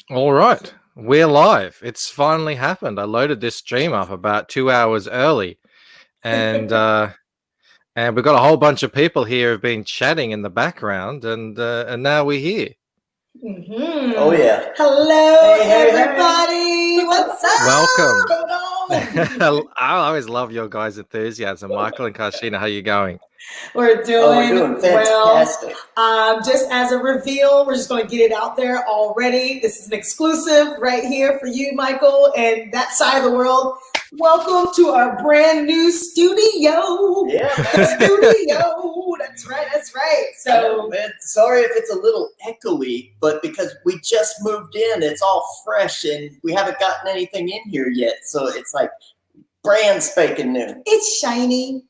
All right, we're live. It's finally happened. I loaded this stream up about 2 hours early, and we've got a whole bunch of people here who've been chatting in the background, and now we're here. Mm-hmm. Oh yeah! Hello, everybody. What's up? Welcome. I always love your guys' enthusiasm, Michael and Karshina. How you going? We're doing fantastic. Well. Just as a reveal, we're just going to get it out there already. This is an exclusive right here for you, Michael, and that side of the world. Welcome to our brand new studio. Yeah, studio. That's right. That's right. So, man, sorry if it's a little echoey, but because we just moved in, it's all fresh, and we haven't gotten anything in here yet. So it's like brand spanking new. It's shiny.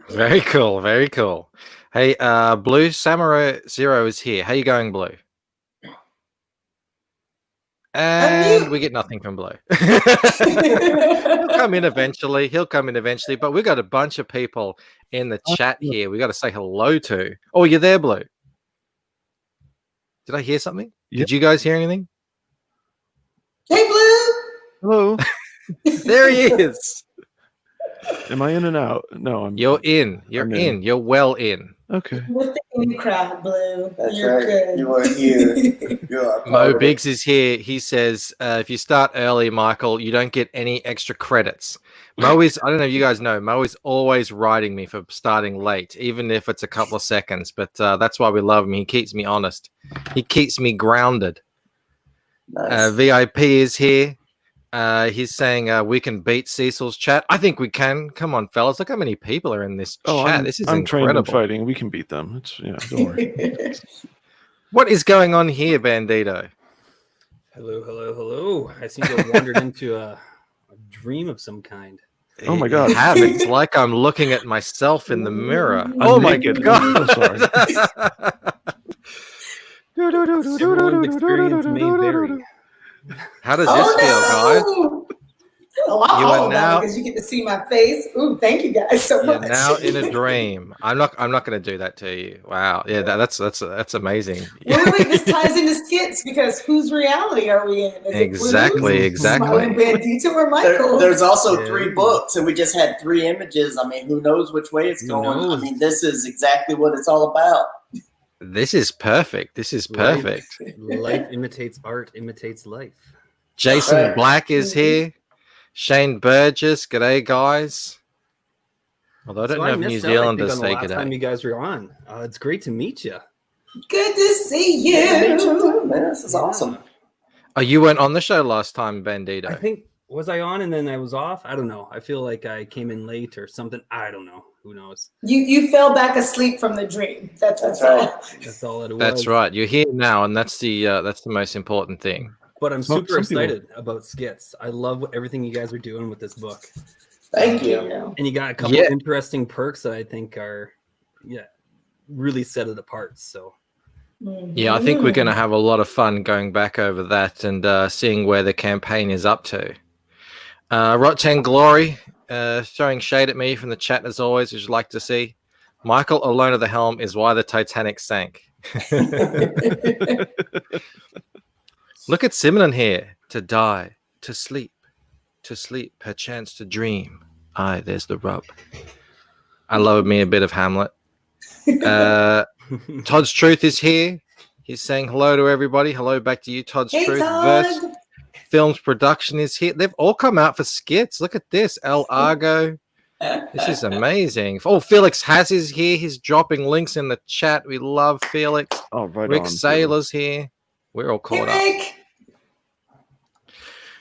Very cool. Very cool. Hey, Blue Samurai Zero is here. How you going, Blue? And we get nothing from Blue. He'll come in eventually. But we've got a bunch of people in the chat here. We got to say hello to. Oh, you're there, Blue. Did I hear something? Yep. Did you guys hear anything? Hey, Blue. Hello. There he is. Am I in and out? No, You're in. You're in. You're well in. Okay. With the in crowd, Blue. That's You're right. good. You are here. You are Mo Biggs is here. He says, if you start early, Michael, you don't get any extra credits. Mo is, I don't know if you guys know, Mo is always writing me for starting late, even if it's a couple of seconds. But that's why we love him. He keeps me honest. He keeps me grounded. Nice. VIP is here. He's saying we can beat Cecil's chat. I think we can. Come on, fellas. Look how many people are in this chat. This is I'm incredible. trained in fighting. We can beat them. It's don't worry. What is going on here, Bandito? Hello. I seem to have wandered into a dream of some kind. Oh my God. It's like I'm looking at myself in the mirror. Oh my God. Sorry. Everyone's experience may vary. How does this feel, guys? Oh, You are now because you get to see my face. Ooh, thank you guys so You're much. now in a dream. I'm not going to do that to you. Wow. Yeah, that's amazing. Wait, this ties into skits because whose reality are we in? Is Exactly. Smiling Bandito or Michael? There's also 3 books, and we just had 3 images. I mean, who knows which way it's going? knows? I mean, this is exactly what it's all about. This is perfect. Life imitates art, imitates life. Jason Right. Black is here. Shane Burgess. G'day, guys. Although I don't know if New Zealanders say last time g'day. you guys were on. It's great to meet you. Good to see you. Yeah, me too, man. This is awesome. Oh, you weren't on the show last time, Bandito. I think, was I on and then I was off? I don't know. I feel like I came in late or something. I don't know. Who knows? You fell back asleep from the dream. That's right. That's all it was. That's right. You're here now, and that's the most important thing. But I'm Some super people- excited about skits. I love everything you guys are doing with this book. Thank you. And you got a couple of interesting perks that I think are, really set it apart. So, Yeah, I think we're going to have a lot of fun going back over that and seeing where the campaign is up to. Rotan Glory throwing shade at me from the chat as always, which I'd like to see. Michael alone at the helm is why the Titanic sank. Look at Simon here. To die, to sleep, perchance to dream. Aye, there's the rub. I love me a bit of Hamlet. Todd's Truth is here. He's saying hello to everybody. Hello back to you, Todd's Hey, Truth. Todd. Verse Films Production is here. They've all come out for skits. Look at this. El Argo. This is amazing. Oh, Felix Has is here. He's dropping links in the chat. We love Felix. Oh, right Rick on. Saylor's here. We're all caught up. Rick.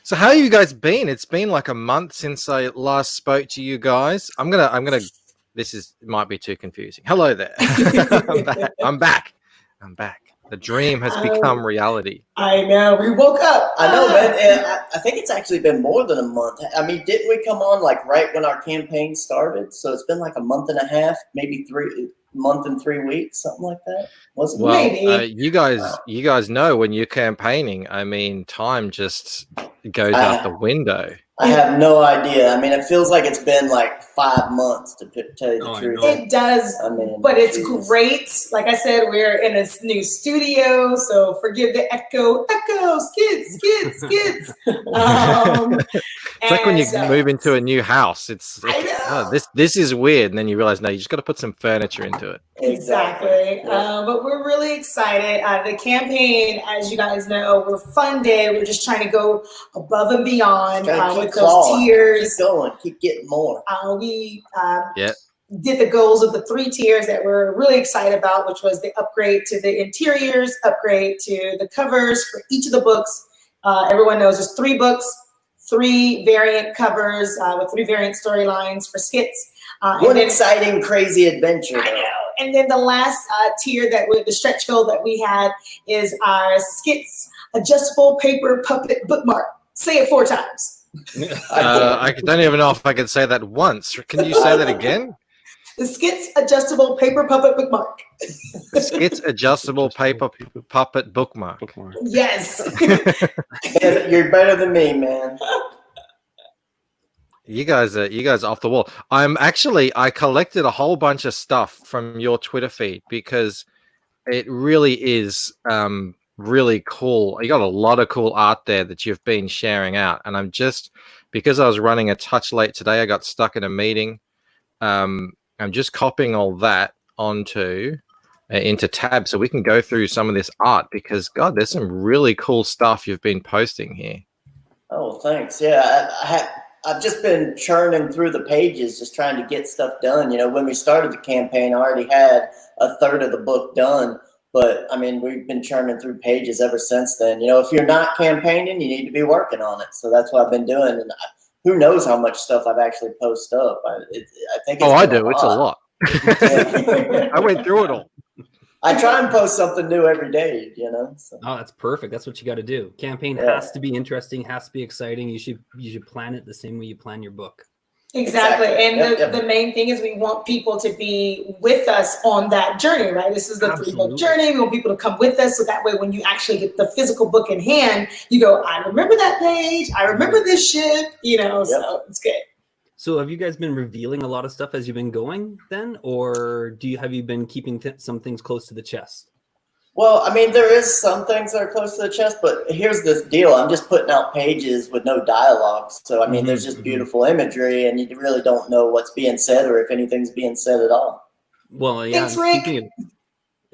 So how have you guys been? It's been like a month since I last spoke to you guys. I'm gonna this might be too confusing. Hello there. I'm back. The dream has become reality. I know. We woke up. I know, man. And I think it's actually been more than a month. I mean, didn't we come on like right when our campaign started? So it's been like a month and a half, maybe month and 3 weeks, something like that. Wasn't it? Well, Maybe. you guys know when you're campaigning, I mean, time just goes out the window. I have no idea. I mean, it feels like it's been like 5 months to tell you the Oh, I truth. know. It does, I mean, but it's Jesus. great. Like I said, we're in a new studio, so forgive the echo, skits. It's like when you move into a new house. I know. This is weird, and then you realize no, you just got to put some furniture into it. Exactly. Yeah. But we're really excited. The campaign, as you guys know, we're funded. We're just trying to go above and beyond Just gotta keep with those clawing. tiers. Keep going. Keep getting more. We Yeah. did the goals of the 3 tiers that we're really excited about, which was the upgrade to the interiors, upgrade to the covers for each of the books. Everyone knows there's 3 books, 3 variant covers with 3 variant storylines for skits. What exciting, crazy adventure. I know. And then the last tier the stretch goal that we had is our skits adjustable paper puppet bookmark. Say it 4 times. I don't even know if I can say that once. Can you say that again? The skits adjustable paper puppet bookmark. Skits adjustable paper puppet bookmark. Yes. You're better than me, man. You guys are off the wall. I collected a whole bunch of stuff from your Twitter feed because it really is really cool. You got a lot of cool art there that you've been sharing out, and because I was running a touch late today, I got stuck in a meeting. I'm just copying all that onto into tabs so we can go through some of this art because God, there's some really cool stuff you've been posting here. Oh, thanks. Yeah, I've just been churning through the pages, just trying to get stuff done. You know, when we started the campaign, I already had a third of the book done. But, I mean, we've been churning through pages ever since then. You know, if you're not campaigning, you need to be working on it. So that's what I've been doing. And who knows how much stuff I've actually posted up. I think it's I do. It's a lot. I went through it all. I try and post something new every day, you know. So. Oh, that's perfect. That's what you got to do. Campaign Yeah. has to be interesting, has to be exciting. You should plan it the same way you plan your book. Exactly. And Yep. the main thing is we want people to be with us on that journey, right? This is the 3-book Absolutely. journey. We want people to come with us so that way when you actually get the physical book in hand, you go, I remember that page. I remember this shit, you know, so it's good. So have you guys been revealing a lot of stuff as you've been going then? Or have you been keeping some things close to the chest? Well, I mean, there is some things that are close to the chest, but here's the deal. I'm just putting out pages with no dialogue. So, I mean, there's just beautiful imagery, and you really don't know what's being said or if anything's being said at all. Well, yeah. Thanks, Rick.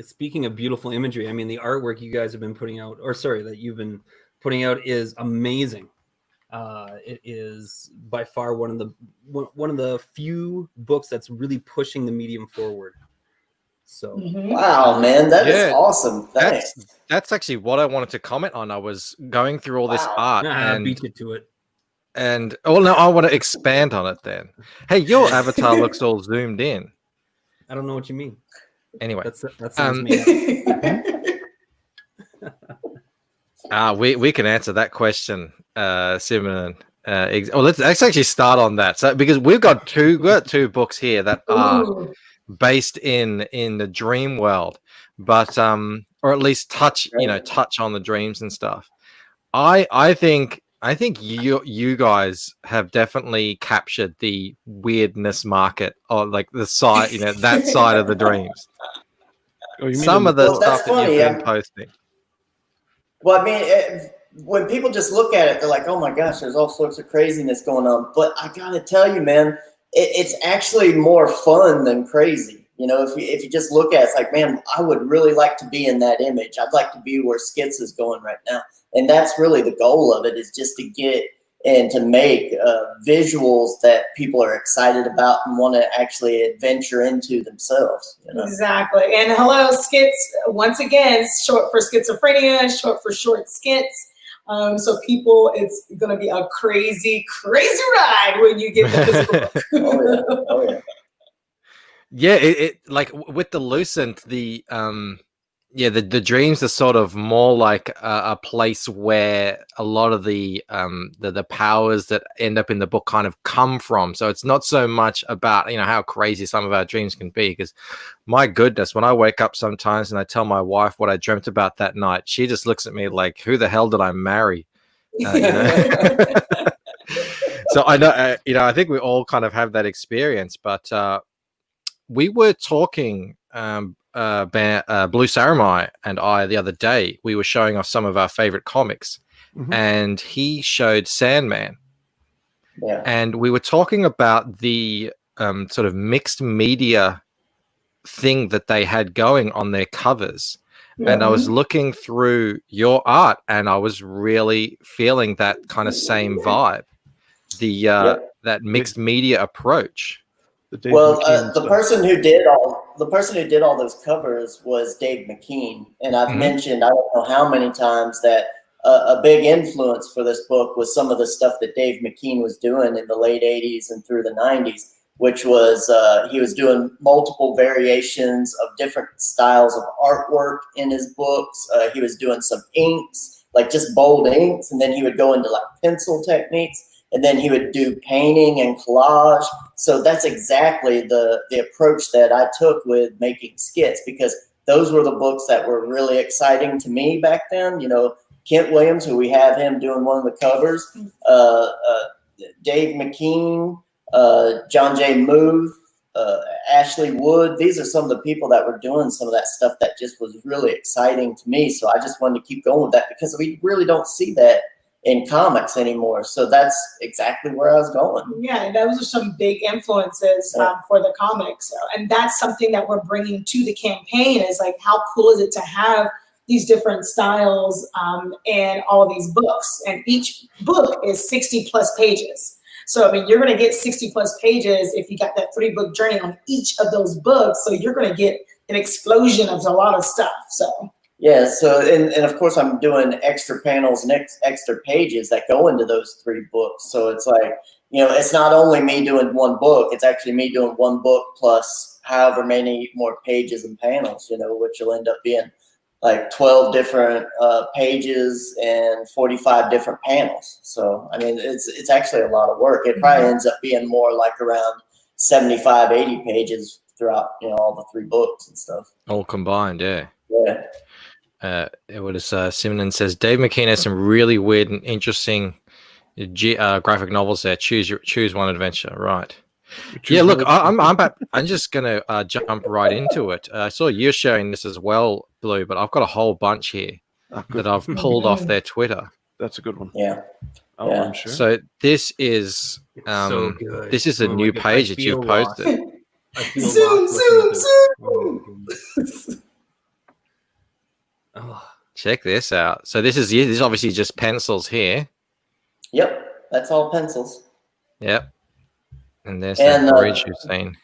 Speaking of beautiful imagery, I mean, the artwork you guys have been putting out, that you've been putting out is amazing. It is by far one of the few books that's really pushing the medium forward. So Wow, man, that is awesome. Thanks. That's actually what I wanted to comment on. I was going through all this art and beat you to it. And no, I want to expand on it then. Hey, your avatar looks all zoomed in. I don't know what you mean. Anyway, that sounds me. We can answer that question, Simon. Let's actually start on that. So because we've got two books here that are based in the dream world, but or at least touch on the dreams and stuff. I think you guys have definitely captured the weirdness market, or like the side, that side of the dreams. Oh, Some of the stuff that funny. you've been posting. Well, I mean, when people just look at it, they're like, oh my gosh, there's all sorts of craziness going on. But I gotta tell you, man, it's actually more fun than crazy. You know, if you just look at it, it's like, man, I would really like to be in that image. I'd like to be where SKITS is going right now. And that's really the goal of it, is just to get and to make visuals that people are excited about and want to actually adventure into themselves. You know? Exactly. And hello, SKITS, once again, short for schizophrenia, short for short skits. So people, it's going to be a crazy, crazy ride when you get the physical book. Oh, yeah. Yeah, it like with the Lucent, the dreams are sort of more like a place where a lot of the powers that end up in the book kind of come from. So it's not so much about, you know, how crazy some of our dreams can be, because my goodness, when I wake up sometimes and I tell my wife what I dreamt about that night, she just looks at me like, who the hell did I marry? You know? So I know, you know, I think we all kind of have that experience, but we were talking, Blue Samurai and I, the other day. We were showing off some of our favorite comics, and he showed Sandman. Yeah. And we were talking about the sort of mixed media thing that they had going on their covers. And I was looking through your art, and I was really feeling that kind of same vibe, that mixed media approach. The person who did all those covers was Dave McKean, and I've mentioned, I don't know how many times, that a big influence for this book was some of the stuff that Dave McKean was doing in the late 80s and through the 90s, which was he was doing multiple variations of different styles of artwork in his books. He was doing some inks, like just bold inks, and then he would go into like pencil techniques. And then he would do painting and collage. So that's exactly the approach that I took with making SKITS, because those were the books that were really exciting to me back then. You know, Kent Williams, who we have him doing one of the covers, Dave McKean, John J. Muth, Ashley Wood. These are some of the people that were doing some of that stuff that just was really exciting to me. So I just wanted to keep going with that, because we really don't see that in comics anymore. So that's exactly where I was going. Yeah, those are some big influences for the comics. And that's something that we're bringing to the campaign, is like, how cool is it to have these different styles and all of these books. And each book is 60 plus pages. So, I mean, you're going to get 60 plus pages if you got that 3-book journey on each of those books. So you're going to get an explosion of a lot of stuff. So yeah, so and of course I'm doing extra panels and extra pages that go into those 3 books. So it's like, you know, it's not only me doing one book, it's actually me doing one book plus however many more pages and panels, you know, which will end up being like 12 different pages and 45 different panels. So, I mean, it's actually a lot of work. It probably ends up being more like around 75, 80 pages throughout, you know, all the 3 books and stuff. All combined, yeah. Yeah. Simon says Dave McKean has some really weird and interesting graphic novels there. Choose one adventure, right? Yeah, look, I'm just gonna jump right into it. I saw you're sharing this as well, Blue, but I've got a whole bunch here that I've pulled off their Twitter. That's a good one. Yeah. Oh, Yeah. I'm sure. So this is so good. this is a new page that you've posted. Zoom. Oh. Check this out. So this is obviously just pencils here. Yep, that's all pencils. Yep. And there's the bridge you've seen.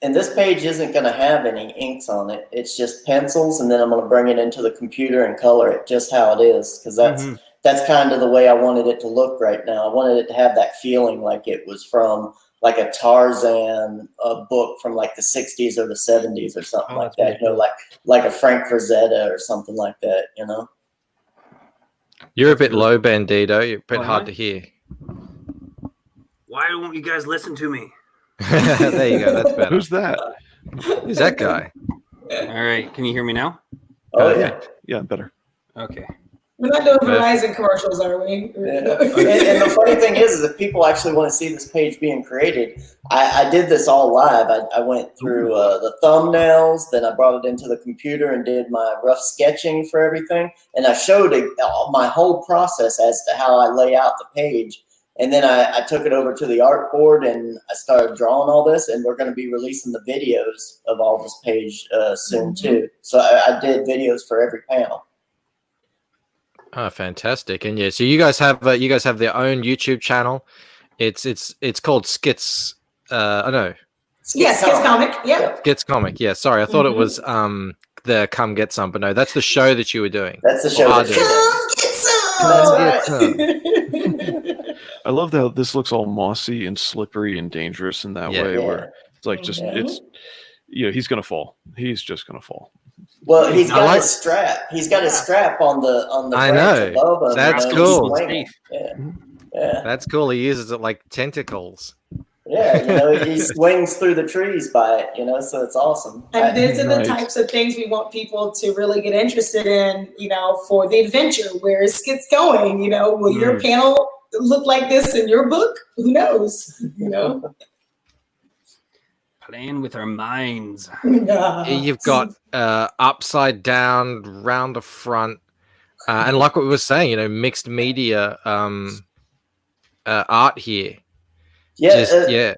And this page isn't going to have any inks on it. It's just pencils, and then I'm going to bring it into the computer and color it just how it is, because that's kind of the way I wanted it to look right now. I wanted it to have that feeling like it was from like a Tarzan book from like the 60s or the 70s or something like that. You know, like a Frank Frazetta or something like that, you know? You're a bit low, Bandito. You're a bit hard to hear. Why won't you guys listen to me? There you go. That's better. Who's that? Who's that guy? All right. Can you hear me now? Oh, yeah. Yeah, better. Okay. We're not doing Verizon commercials, are we? Yeah. And the funny thing is if people actually want to see this page being created, I did this all live. I went through the thumbnails, then I brought it into the computer and did my rough sketching for everything. And I showed my whole process as to how I lay out the page. And then I took it over to the art board and I started drawing all this. And we're going to be releasing the videos of all this page soon too. So I did videos for every panel. Oh, fantastic! And yeah, so you guys have their own YouTube channel. It's called Skits. I know. Yes, Skits Comic. Yeah. Skits Comic. Yeah. Sorry, I thought it was the Come Get Some, but no, that's the show that you were doing. That's the show. Come get some. I love how this looks all mossy and slippery and dangerous in that way, where it's like it's he's gonna fall. He's just gonna fall. Well, he's got his strap. He's got his strap on the I know. above him. That's cool. Yeah. That's cool. He uses it like tentacles. Yeah, he swings through the trees by it, so it's awesome. And these are the types of things we want people to really get interested in, for the adventure. Where is Skits going? Will your panel look like this in your book? Who knows? Playing with our minds. You've got upside down, round the front, and like what we were saying, mixed media art here. Yeah,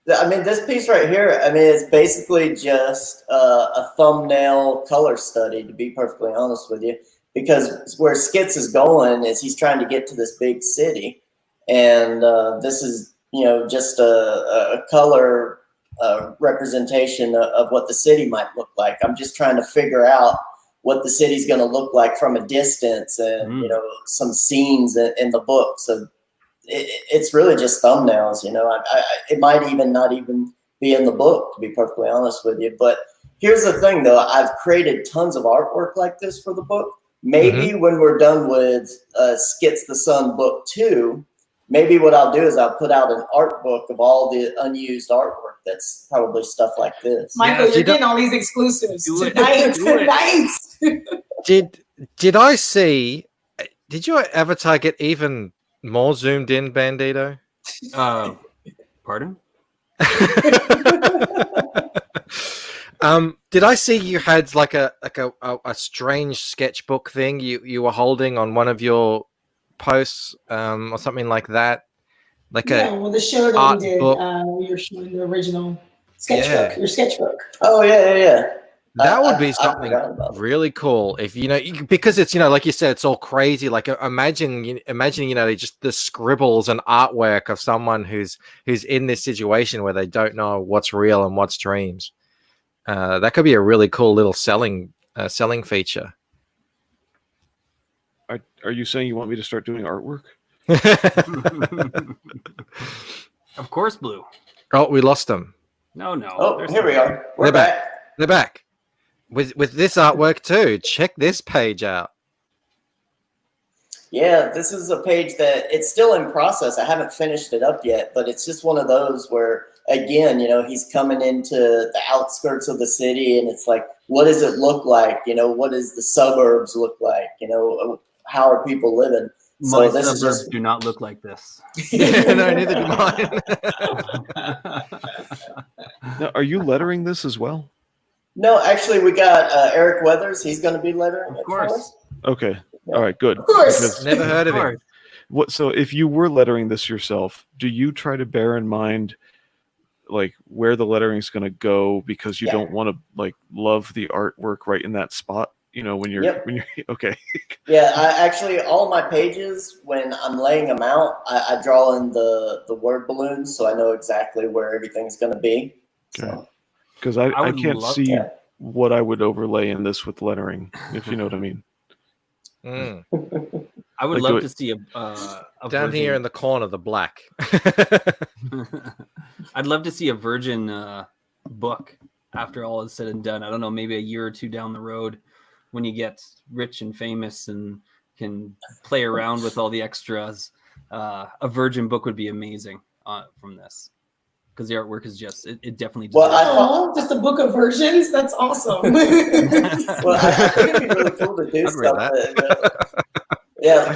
I mean, this piece right here, it's basically just a thumbnail color study, to be perfectly honest with you, because where Skits is going is he's trying to get to this big city, and this is, just a color representation of what the city might look like. I'm just trying to figure out what the city's going to look like from a distance and, some scenes in the book. So it's really just thumbnails, it might even not even be in the book, to be perfectly honest with you. But here's the thing, though. I've created tons of artwork like this for the book. Maybe when we're done with Skits the Sun Book 2, maybe what I'll do is I'll put out an art book of all the unused artwork that's probably stuff like this. Michael, you're getting all these exclusives tonight. Did I see? Did your avatar get even more zoomed in, Bandito? Pardon? Did I see you had like a strange sketchbook thing you were holding on one of your posts or something like that? The show that we did, you're showing the original sketchbook, your sketchbook. Oh yeah. That would be something really cool if because it's like you said, it's all crazy. Like imagine just the scribbles and artwork of someone who's in this situation where they don't know what's real and what's dreams. That could be a really cool little selling feature. Are you saying you want me to start doing artwork? Of course, Blue. Oh, we lost them. No. Oh, here we are. They're back. They're back. With this artwork too. Check this page out. Yeah, this is a page that it's still in process. I haven't finished it up yet, but it's just one of those where, again, he's coming into the outskirts of the city, and it's like, what does it look like? What does the suburbs look like? How are people living? My suburbs do not look like this. No, neither do mine. Now, are you lettering this as well? No, actually, we got Eric Weathers. He's going to be lettering. Of course. Okay. All right. Good. Of course. Never heard of him. So if you were lettering this yourself, do you try to bear in mind like where the lettering is going to go because you don't want to love the artwork right in that spot? When you're okay. Yeah, I actually, all of my pages, when I'm laying them out, I draw in the word balloons so I know exactly where everything's going to be. Okay. Because I can't see what I would overlay in this with lettering, if you know what I mean. I would love to see a down Virgin. here in the corner, the black. I'd love to see a Virgin book after all is said and done. I don't know, maybe a year or two down the road when you get rich and famous and can play around with all the extras. A Virgin book would be amazing from this. Because the artwork is just, it definitely does. Just a book of versions? That's awesome. Well, I think it'd be really cool to do stuff Yeah.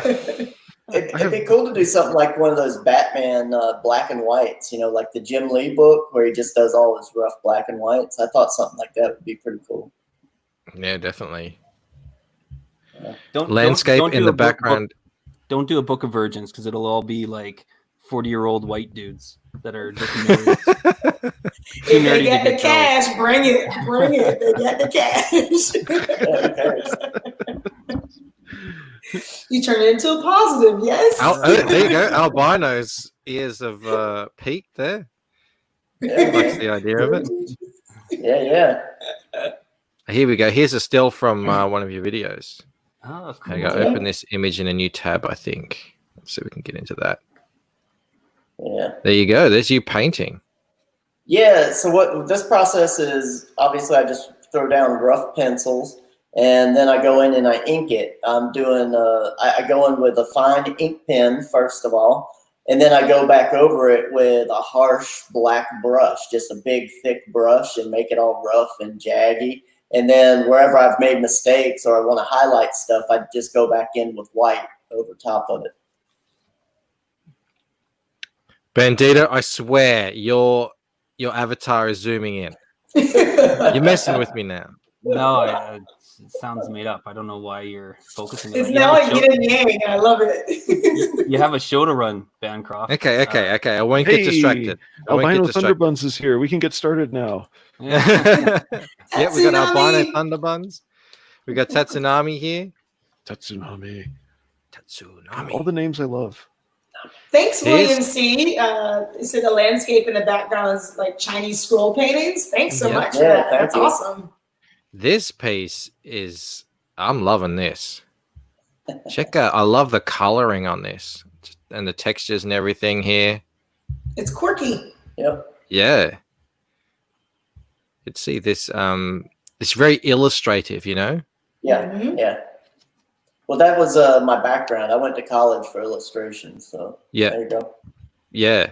It'd be cool to do something like one of those Batman black and whites, you know, like the Jim Lee book where he just does all his rough black and whites. I thought something like that would be pretty cool. Yeah, definitely. Don't Landscape don't in do the a background. Don't do a book of virgins because it'll all be like 40-year-old white dudes that are just married. If they get the cash, bring it. They get the cash. You turn it into a positive, yes. There you go. Albino's ears have peaked there. Yeah, Likes the idea of it. yeah. Here we go. Here's a still from one of your videos. Oh, cool. Okay, open this image in a new tab, I think. Let's see if we can get into that. Yeah. There you go. There's you painting. Yeah, so what this process is, obviously I just throw down rough pencils and then I go in and I ink it. I'm doing, I go in with a fine ink pen first of all, and then I go back over it with a harsh black brush, just a big thick brush, and make it all rough and jaggy. And then wherever I've made mistakes or I want to highlight stuff, I just go back in with white over top of it. Bandito, I swear your avatar is zooming in. You're messing with me now. No, it sounds made up. I don't know why you're focusing on it. It's now like yin and yang, and I love it. You have a show to run, Bancroft. Okay. I won't get distracted. Albino Thunderbuns is here. We can get started now. Yeah, we got Albino Thunderbuns. We got Tatsunami here. Tatsunami. Tatsunami. All the names I love. Thanks, William C. It said the landscape in the background is like Chinese scroll paintings. Thanks so much for that. That's awesome. This piece is, I'm loving this. Check out, I love the coloring on this and the textures and everything here. It's quirky. Yep. Yeah. You'd see this, it's very illustrative, you know? Yeah, yeah. Well, that was my background. I went to college for illustration, so yeah. There you go. Yeah.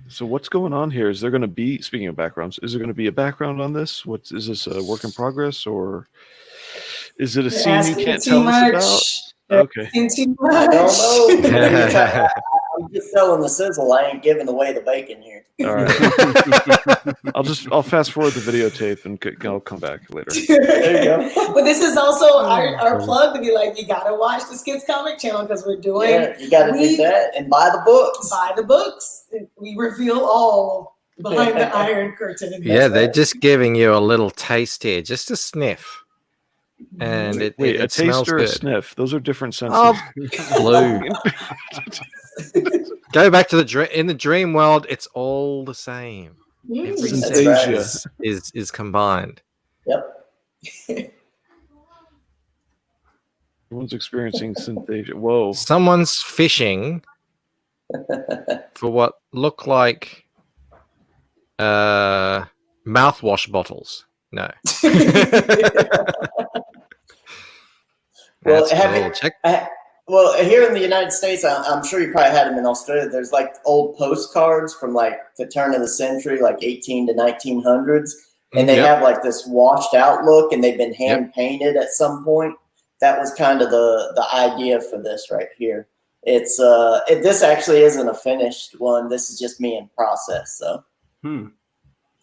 So what's going on here? Is there going to be, speaking of backgrounds, is there going to be a background on this? Is this a work in progress, or is it a scene you can't tell us about? Okay. Too much. I don't know. I'm just selling the sizzle. I ain't giving away the bacon here. All right. I'll fast forward the videotape and I'll come back later. There you go. But this is also our plug to be like, you gotta watch the Skits comic channel because we're doing. Yeah, you gotta do that and buy the books. Buy the books. We reveal all behind the iron curtain. Yeah, they're just giving you a little taste here, just a sniff. And it a it smells taste or good. a sniff? Those are different senses. Oh, blue. Go back to in the dream world. It's all the same. Every sense is combined. Yep. Everyone's experiencing synesthesia. Whoa. Someone's fishing for what look like mouthwash bottles. No. Well, Well, here in the United States, I'm sure you probably had them in Australia. There's like old postcards from like the turn of the century, like 18 to 1900s. And they have like this washed out look, and they've been hand painted at some point. That was kind of the idea for this right here. It's this actually isn't a finished one. This is just me in process. So.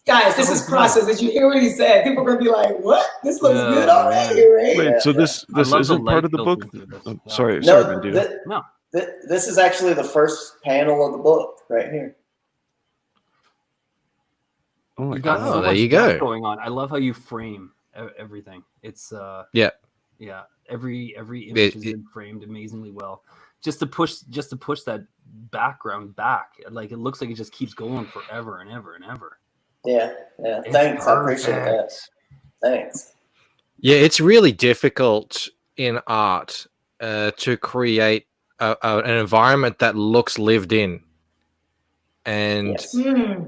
Guys, this is process. Did you hear what he said? People are gonna be like, "What? This looks good already, right?" Wait, so this isn't part of the book? Sorry, Bandito. No. This is actually the first panel of the book right here. Oh my You've got god! so there much you go. going on. I love how you frame everything. It's yeah. Every image has been framed amazingly well. Just to push that background back, like it looks like it just keeps going forever and ever and ever. Yeah. Thanks. I appreciate that. Thanks. Yeah, it's really difficult in art to create an environment that looks lived in, and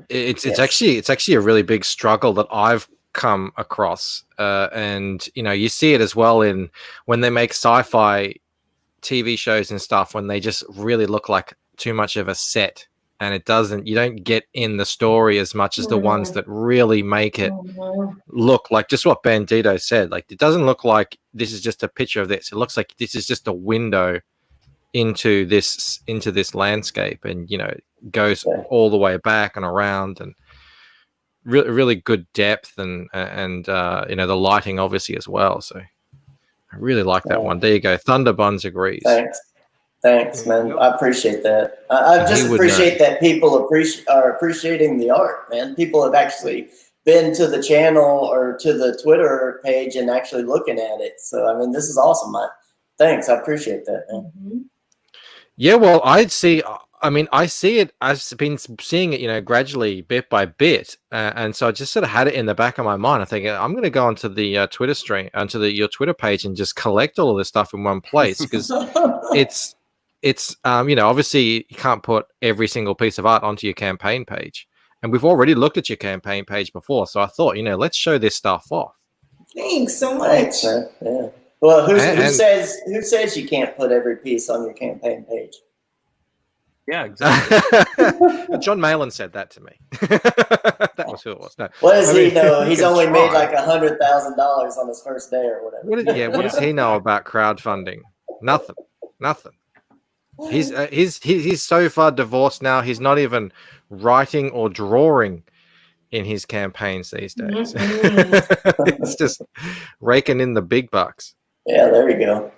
it's actually a really big struggle that I've come across. And you see it as well in when they make sci-fi TV shows and stuff, when they just really look like too much of a set. And you don't get in the story as much as the ones that really make it look like just what Bandito said. Like, it doesn't look like this is just a picture of this. It looks like this is just a window into this landscape, and goes all the way back and around, and really good depth, and the lighting obviously as well. So I really like that one. There you go. Thunderbuns agrees. Thanks, man. I appreciate that. I just appreciate that people are appreciating the art, man. People have actually been to the channel or to the Twitter page and actually looking at it. So, I mean, this is awesome. Thanks. I appreciate that, man. Mm-hmm. Yeah, well, I see it. I've been seeing it, gradually, bit by bit, and so I just sort of had it in the back of my mind. I think I'm going to go onto the Twitter stream, onto your Twitter page, and just collect all of this stuff in one place, because it's obviously you can't put every single piece of art onto your campaign page, and we've already looked at your campaign page before, so I thought, let's show this stuff off. Thanks so much. Thanks, man. Yeah. Well, who says you can't put every piece on your campaign page? Yeah, exactly. John Malin said that to me. That was who it was. No. What does he know? He's only made like $100,000 on his first day or whatever. What does he know about crowdfunding? Nothing. He's so far divorced now. He's not even writing or drawing in his campaigns these days. It's just raking in the big bucks. Yeah, there you go.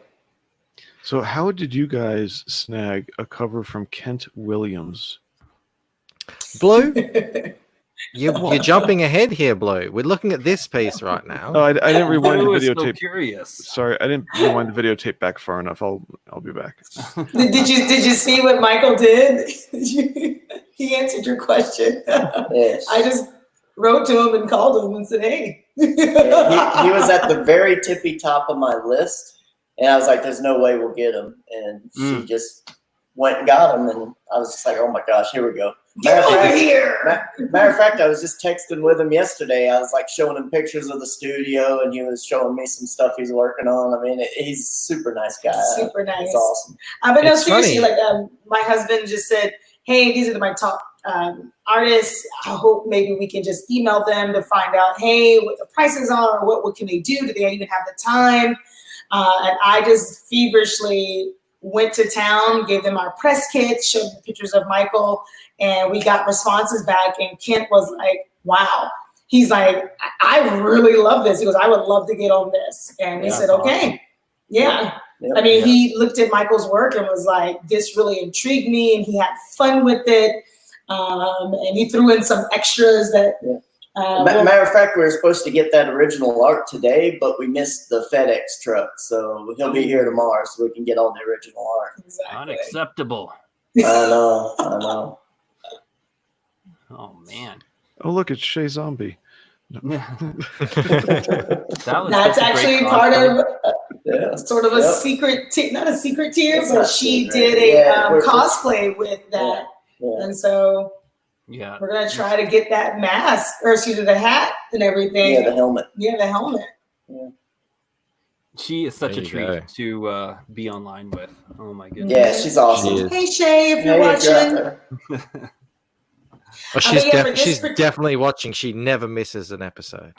So how did you guys snag a cover from Kent Williams? Blue? You're jumping ahead here, Blue. We're looking at this piece right now. Oh, I didn't rewind the So videotape. curious. Sorry, I didn't rewind the videotape back far enough. I'll be back. Did you see what Michael did? He answered your question. Yes. I just wrote to him and called him and said, hey. Yeah, he was at the very tippy top of my list, and I was like, there's no way we'll get him. And she just went and got him, and I was just like, oh my gosh, here we go. Matter of fact, I was just texting with him yesterday. I was like showing him pictures of the studio, and he was showing me some stuff he's working on. I mean, he's a super nice guy. Super nice. It's awesome. But no, It's seriously, funny. like my husband just said, hey, these are my top artists. I hope maybe we can just email them to find out, hey, what the prices are, or what can they do? Do they even have the time? And I just feverishly went to town, gave them our press kit, showed them pictures of Michael, and we got responses back. And Kent was like, wow. He's like, I really love this. He goes, I would love to get on this. And we said, okay. Awesome. Yeah. Yep. I mean, he looked at Michael's work and was like, this really intrigued me, and he had fun with it. And he threw in some extras that. Matter of fact, we were supposed to get that original art today, but we missed the FedEx truck. So he'll be here tomorrow so we can get all the original art. Exactly. Unacceptable. I know. Oh man. Oh, look, it's Shay Zombie. That's actually part of sort of a secret, not a secret tier, but she did a cosplay with that. Yeah. And so we're going to try to get that mask, or excuse me, the hat and everything. Yeah, the helmet. Yeah, the helmet. Yeah. She is such There a you treat to be online with. Oh my goodness. Yeah, she's awesome. She is. Hey, Shay, if you're watching. Oh, she's she's definitely watching. She never misses an episode.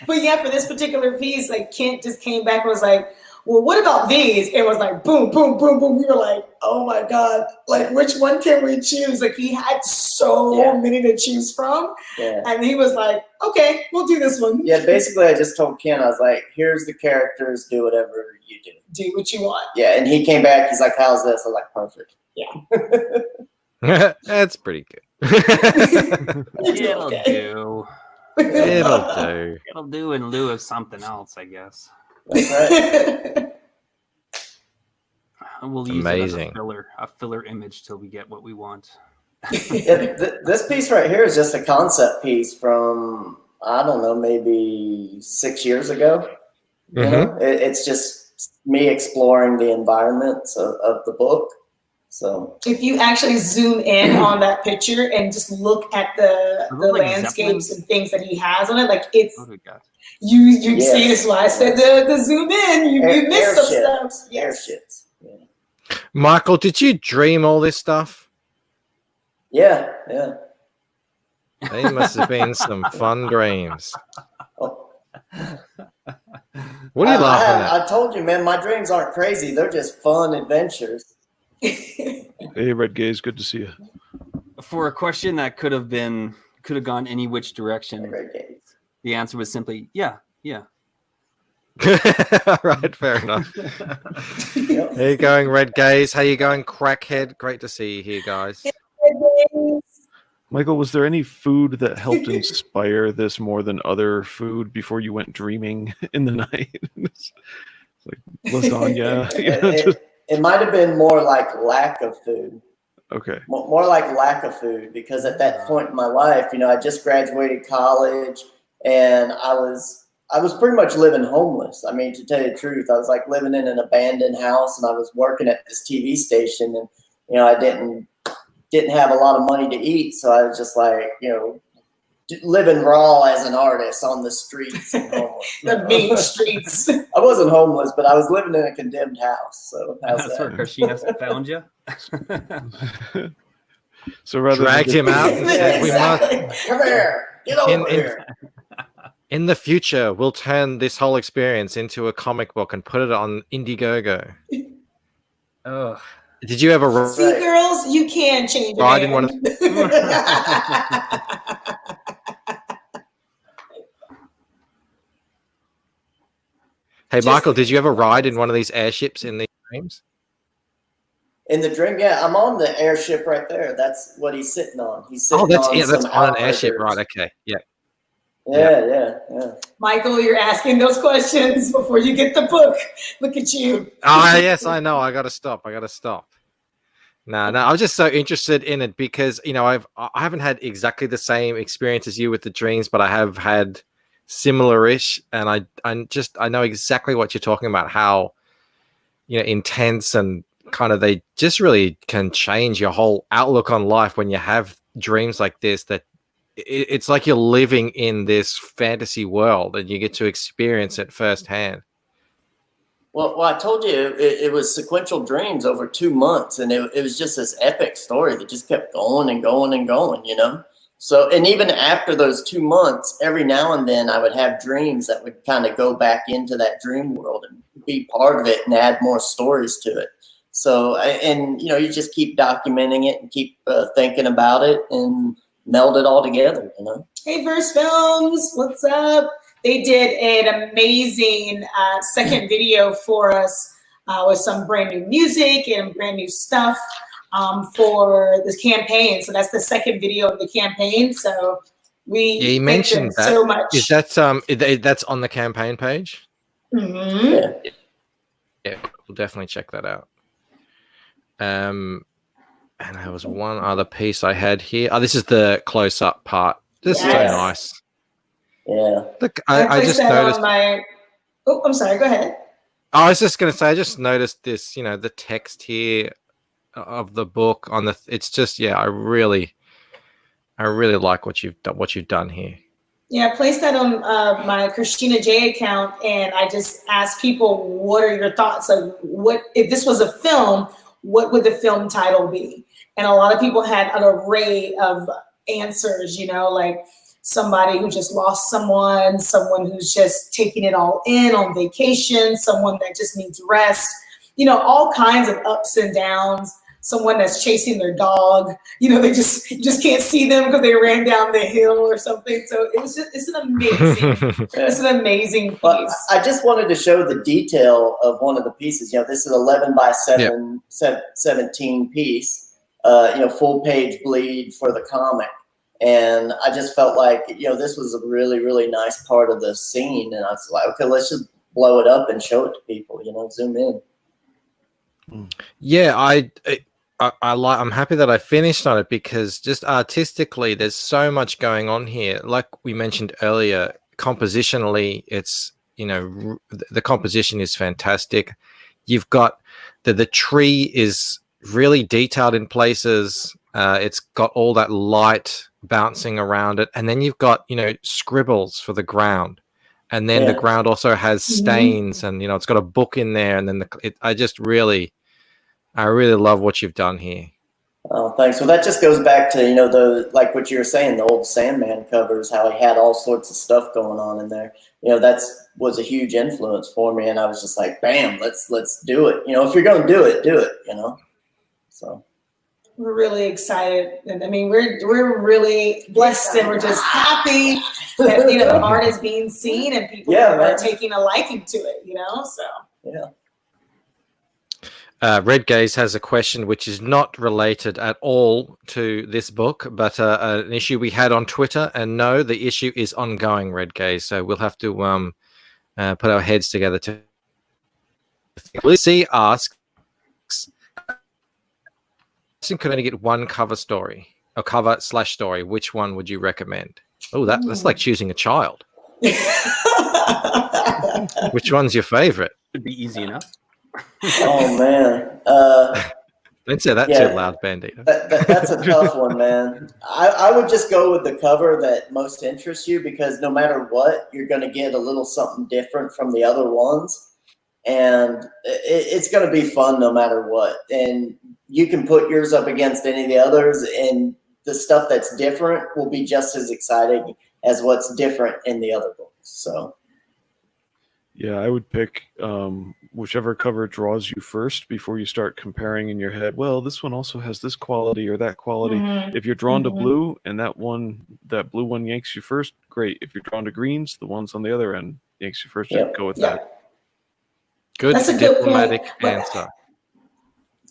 But yeah, for this particular piece, like Kent just came back and was like, well, what about these? It was like, boom, boom, boom, boom. We were like, oh my God, like which one can we choose? Like he had so many to choose from. Yeah. And he was like, okay, we'll do this one. Yeah, basically I just told Ken, I was like, here's the characters, do whatever you do. Do what you want. Yeah, and he came back, he's like, how's this? I was like, perfect. Yeah. That's pretty good. It'll do. It'll do. It'll do in lieu of something else, I guess. That's right. We'll use it as Amazing. a filler image till we get what we want. This piece right here is just a concept piece from, I don't know, maybe 6 years ago. You know? It's just me exploring the environments of the book. So if you actually zoom in on that picture and just look at the landscapes and things that he has on it, like it's you see this. Why I said the zoom in, you miss some stuff. Yes. Airships. Yeah. Michael, did you dream all this stuff? Yeah. They must have been some fun dreams. Oh. What are you laughing at? I told you, man, my dreams aren't crazy. They're just fun adventures. Hey, Red Gaze, good to see you. For a question that could have gone any which direction, Great games. the answer was simply yeah. Right, fair enough. Yep. How you going, Red Gaze? How you going, Crackhead? Great to see you here, guys. Michael, was there any food that helped inspire this more than other food before you went dreaming in the night? It's like lasagna. You know, just... It might have been more like lack of food. Okay. More like lack of food, because at that point in my life, I just graduated college and I was pretty much living homeless. I mean, to tell you the truth, I was like living in an abandoned house and I was working at this TV station, and I didn't have a lot of money to eat, so I was just like, living raw as an artist on the streets. And homeless, The main streets. I wasn't homeless, but I was living in a condemned house. So That's where Krishna found you. So rather Dragged him out and said, "We must." Exactly. Come here, get over here. In the future, we'll turn this whole experience into a comic book and put it on Indiegogo. Oh, Did you ever See, girls, you can change Ride it. in one of Hey, Michael, did you ever ride in one of these airships in these dreams? In the dream, yeah, I'm on the airship right there. That's what he's sitting on. He's sitting That's some on an airship, outriggers. right? Okay, yeah. Yeah. Michael, you're asking those questions before you get the book. Look at you. Oh, yes, I know. I gotta stop. No, I was just so interested in it because I haven't had exactly the same experience as you with the dreams, but I have had similar-ish, and I know exactly what you're talking about. How intense and kind of they just really can change your whole outlook on life when you have dreams like this. That it's like you're living in this fantasy world and you get to experience it firsthand. Well, I told you it was sequential dreams over 2 months, and it was just this epic story that just kept going and going and going, So, and even after those 2 months, every now and then I would have dreams that would kind of go back into that dream world and be part of it and add more stories to it. So, and you just keep documenting it and keep thinking about it and meld it all together, Hey, Verse Films, what's up? They did an amazing second video for us with some brand new music and brand new stuff for this campaign. So that's the second video of the campaign. So you mentioned that. So much. Is that that's on the campaign page? Mm-hmm. Yeah, we'll definitely check that out. And there was one other piece I had here. Oh, this is the close-up part. This is so nice. Yeah. Look, I just noticed. Oh, I'm sorry. Go ahead. I was just going to say, I just noticed this. The text here of the book on the. It's just, I really like what you've done here. Yeah, I placed that on my Christina J account, and I just asked people, what are your thoughts of what if this was a film? What would the film title be? And a lot of people had an array of answers. Like somebody who just lost someone who's just taking it all in on vacation, someone that just needs rest, all kinds of ups and downs, someone that's chasing their dog, they just can't see them because they ran down the hill or something. So it's an amazing piece. But I just wanted to show the detail of one of the pieces. This is 11 by 17 piece, full page bleed for the comic. And I just felt like, this was a really, really nice part of the scene. And I was like, okay, let's just blow it up and show it to people, zoom in. Yeah, I'm happy that I finished on it because just artistically, there's so much going on here. Like we mentioned earlier, compositionally, it's, the composition is fantastic. You've got the tree is really detailed in places. It's got all that light bouncing around it. And then you've got, scribbles for the ground. And then the ground also has stains and, it's got a book in there. And then I really love what you've done here. Oh, thanks. Well, that just goes back to, like what you were saying, the old Sandman covers, how he had all sorts of stuff going on in there. Was a huge influence for me. And I was just like, bam, let's do it. If you're going to do it, So. We're really excited. And I mean, we're really blessed and we're just happy that, the art is being seen and people are taking a liking to it, so. Yeah. Red Gaze has a question which is not related at all to this book, but an issue we had on Twitter. And no, the issue is ongoing, Red Gaze. So we'll have to put our heads together to. Lucy asks, could only get one cover story, or cover/story. Which one would you recommend? Oh, that's like choosing a child. Which one's your favorite? Should be easy enough. Oh man! Don't say that too loud, Bandito. That's a tough one, man. I would just go with the cover that most interests you, because no matter what, you're going to get a little something different from the other ones, and it's going to be fun no matter what. And you can put yours up against any of the others, and the stuff that's different will be just as exciting as what's different in the other books. So. Yeah, I would pick whichever cover draws you first before you start comparing in your head. Well, this one also has this quality or that quality. Mm-hmm. If you're drawn to blue and that blue one yanks you first, great. If you're drawn to greens, the ones on the other end yanks you first. Go with that. Good. That's a good diplomatic point. answer.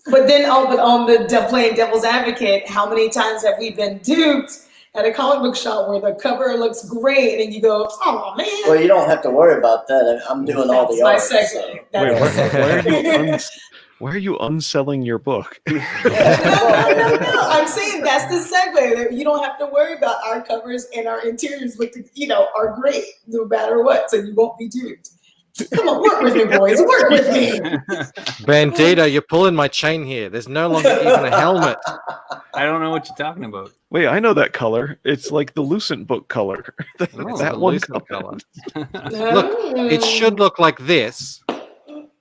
But then, but on the playing devil's advocate, how many times have we been duped at a comic book shop where the cover looks great and you go, oh man. Well, you don't have to worry about that. I'm doing all the art. Why are you unselling your book? No. I'm saying that's the segue. That you don't have to worry about our covers and our interiors are great no matter what. So you won't be duped. Come on, work with me, boys. Work with me. Bandito, you're pulling my chain here. There's no longer even a helmet. I don't know what you're talking about. Wait, I know that color. It's like the Lucent book color. That one color. Look, it should look like this.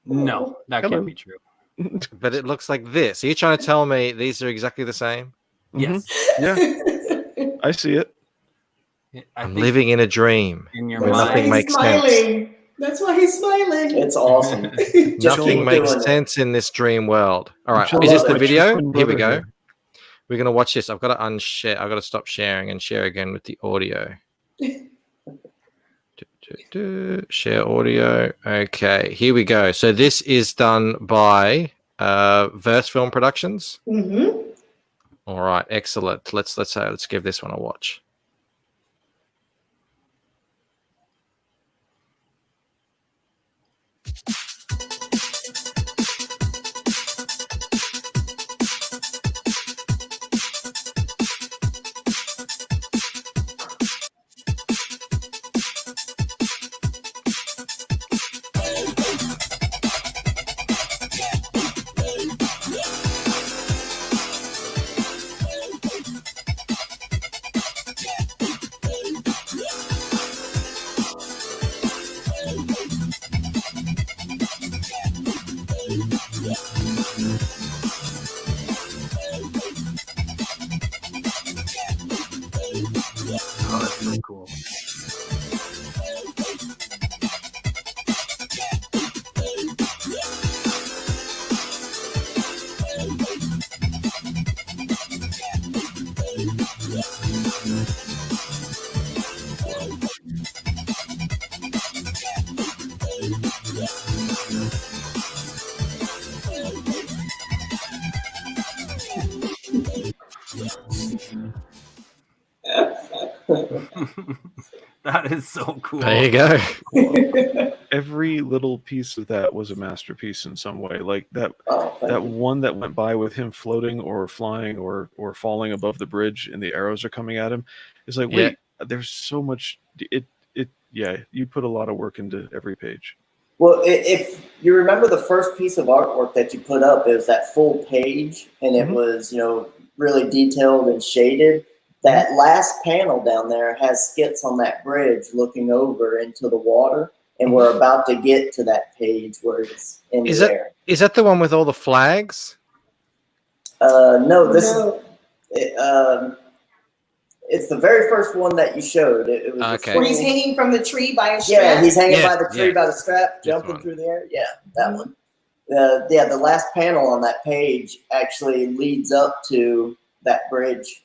No, that can't be true. But it looks like this. Are you trying to tell me these are exactly the same? Yes. Yeah. I see it. I'm living in a dream. In your where mind. nothing makes sense. That's why he's smiling. It's awesome. Nothing makes sense in this dream world. All right, is this the video? Here we go. We're gonna watch this. I've got to unshare. I've got to stop sharing and share again with the audio. Share audio. Okay, here we go. So this is done by Verse Film Productions. Mm-hmm. All right, excellent. Let's give this one a watch. Oh, that's so cool. That is so cool. There you go. Every little piece of that was a masterpiece in some way. Like that one that went by with him floating or flying or falling above the bridge and the arrows are coming at him. It's like, wait, there's so much. You put a lot of work into every page. Well, if you remember the first piece of artwork that you put up, it was that full page, and it was, really detailed and shaded. That last panel down there has SKITS on that bridge looking over into the water, and we're about to get to that page where it's in the air. Is that the one with all the flags? No, this No. is it's the very first one that you showed. It was the Okay. Where he's swinging- hanging from the tree by a strap. Yeah, he's hanging Yes, by the tree yes. by the strap, This jumping one. through the air. Yeah, that one. Yeah, the last panel on that page actually leads up to that bridge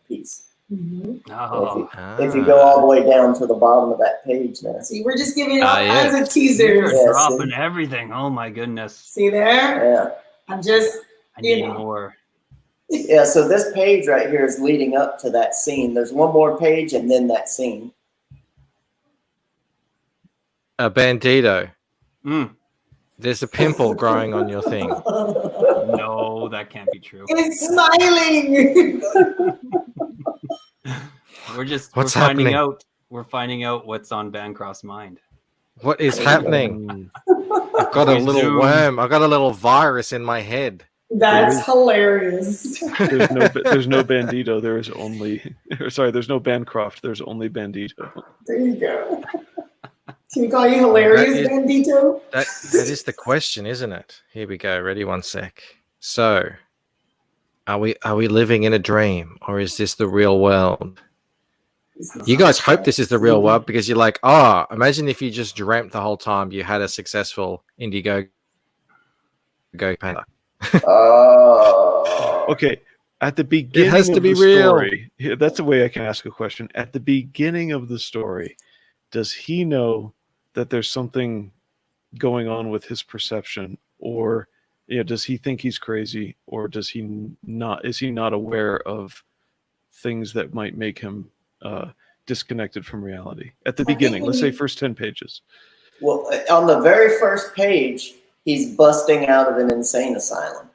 piece. Mhm. Oh, If you go all the way down to the bottom of that page now. See, we're just giving you all yeah. kinds of you're teasers. Yeah, dropping see? everything. Oh my goodness. See there? Yeah. I'm just, I You need know. more. Yeah, so this page right here is leading up to that scene. There's one more page and then that scene. A bandito. Mm, There's a pimple growing on your thing. no, that can't be true. it's smiling. What's we're finding happening? out. We're finding out what's on Bancroft's mind. What is happening? I've got a little Resume. worm. I've got a little virus in my head. That's hilarious. There's no Bandito. There is only. Sorry, there's no Bancroft. There's only Bandito. There you go. Can we call you hilarious, That is- Bandito? That is the question, isn't it? Here we go. Ready? One sec. So, are we living in a dream, or is this the real world? You guys hope this is the real world because you're like, oh, imagine if you just dreamt the whole time you had a successful Indiegogo panda. Oh. Okay, at the beginning has to of be the real. story, yeah, that's the way I can ask a question. At the beginning of the story, does he know that there's something going on with his perception, or does he think he's crazy, or does he not? Is he not aware of things that might make him disconnected from reality? At the beginning, let's say first 10 pages. Well, on the very first page, he's busting out of an insane asylum.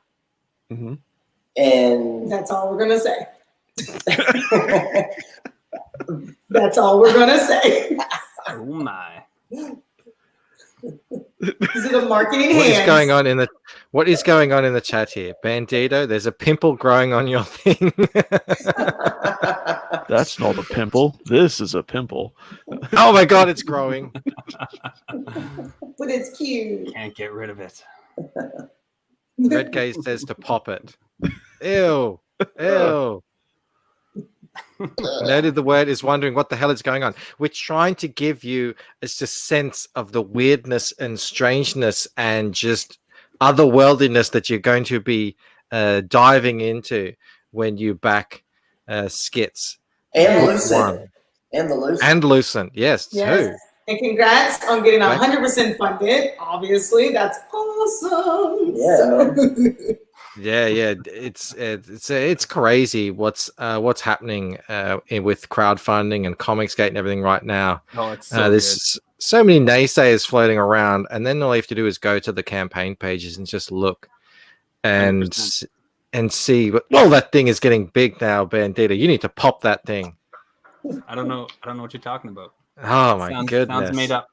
Mm-hmm. And That's all we're gonna say. That's all we're gonna say. Oh my! These are the marketing What hands. is going on in the chat here? Bandito, there's a pimple growing on your thing. That's not a pimple. This is a pimple. Oh my god, it's growing. But it's cute. Can't get rid of it. Red Case says to pop it. Ew. Ew. Noted the word is wondering what the hell is going on. We're trying to give you a sense of the weirdness and strangeness and just otherworldliness that you're going to be diving into when you back SKITS. and Book Lucent. one. And the Lucent. And Lucent, yes, Yes. too. And congrats on getting Right. 100% funded. Obviously, that's awesome. Yeah. Yeah, it's crazy what's happening with crowdfunding and Comicsgate and everything right now. Oh, it's so good. There's so many naysayers floating around, and then all you have to do is go to the campaign pages and just look and 100%. and see. Well, that thing is getting big now, Bandita. You need to pop that thing. I don't know what you're talking about. Oh my goodness! Sounds made up.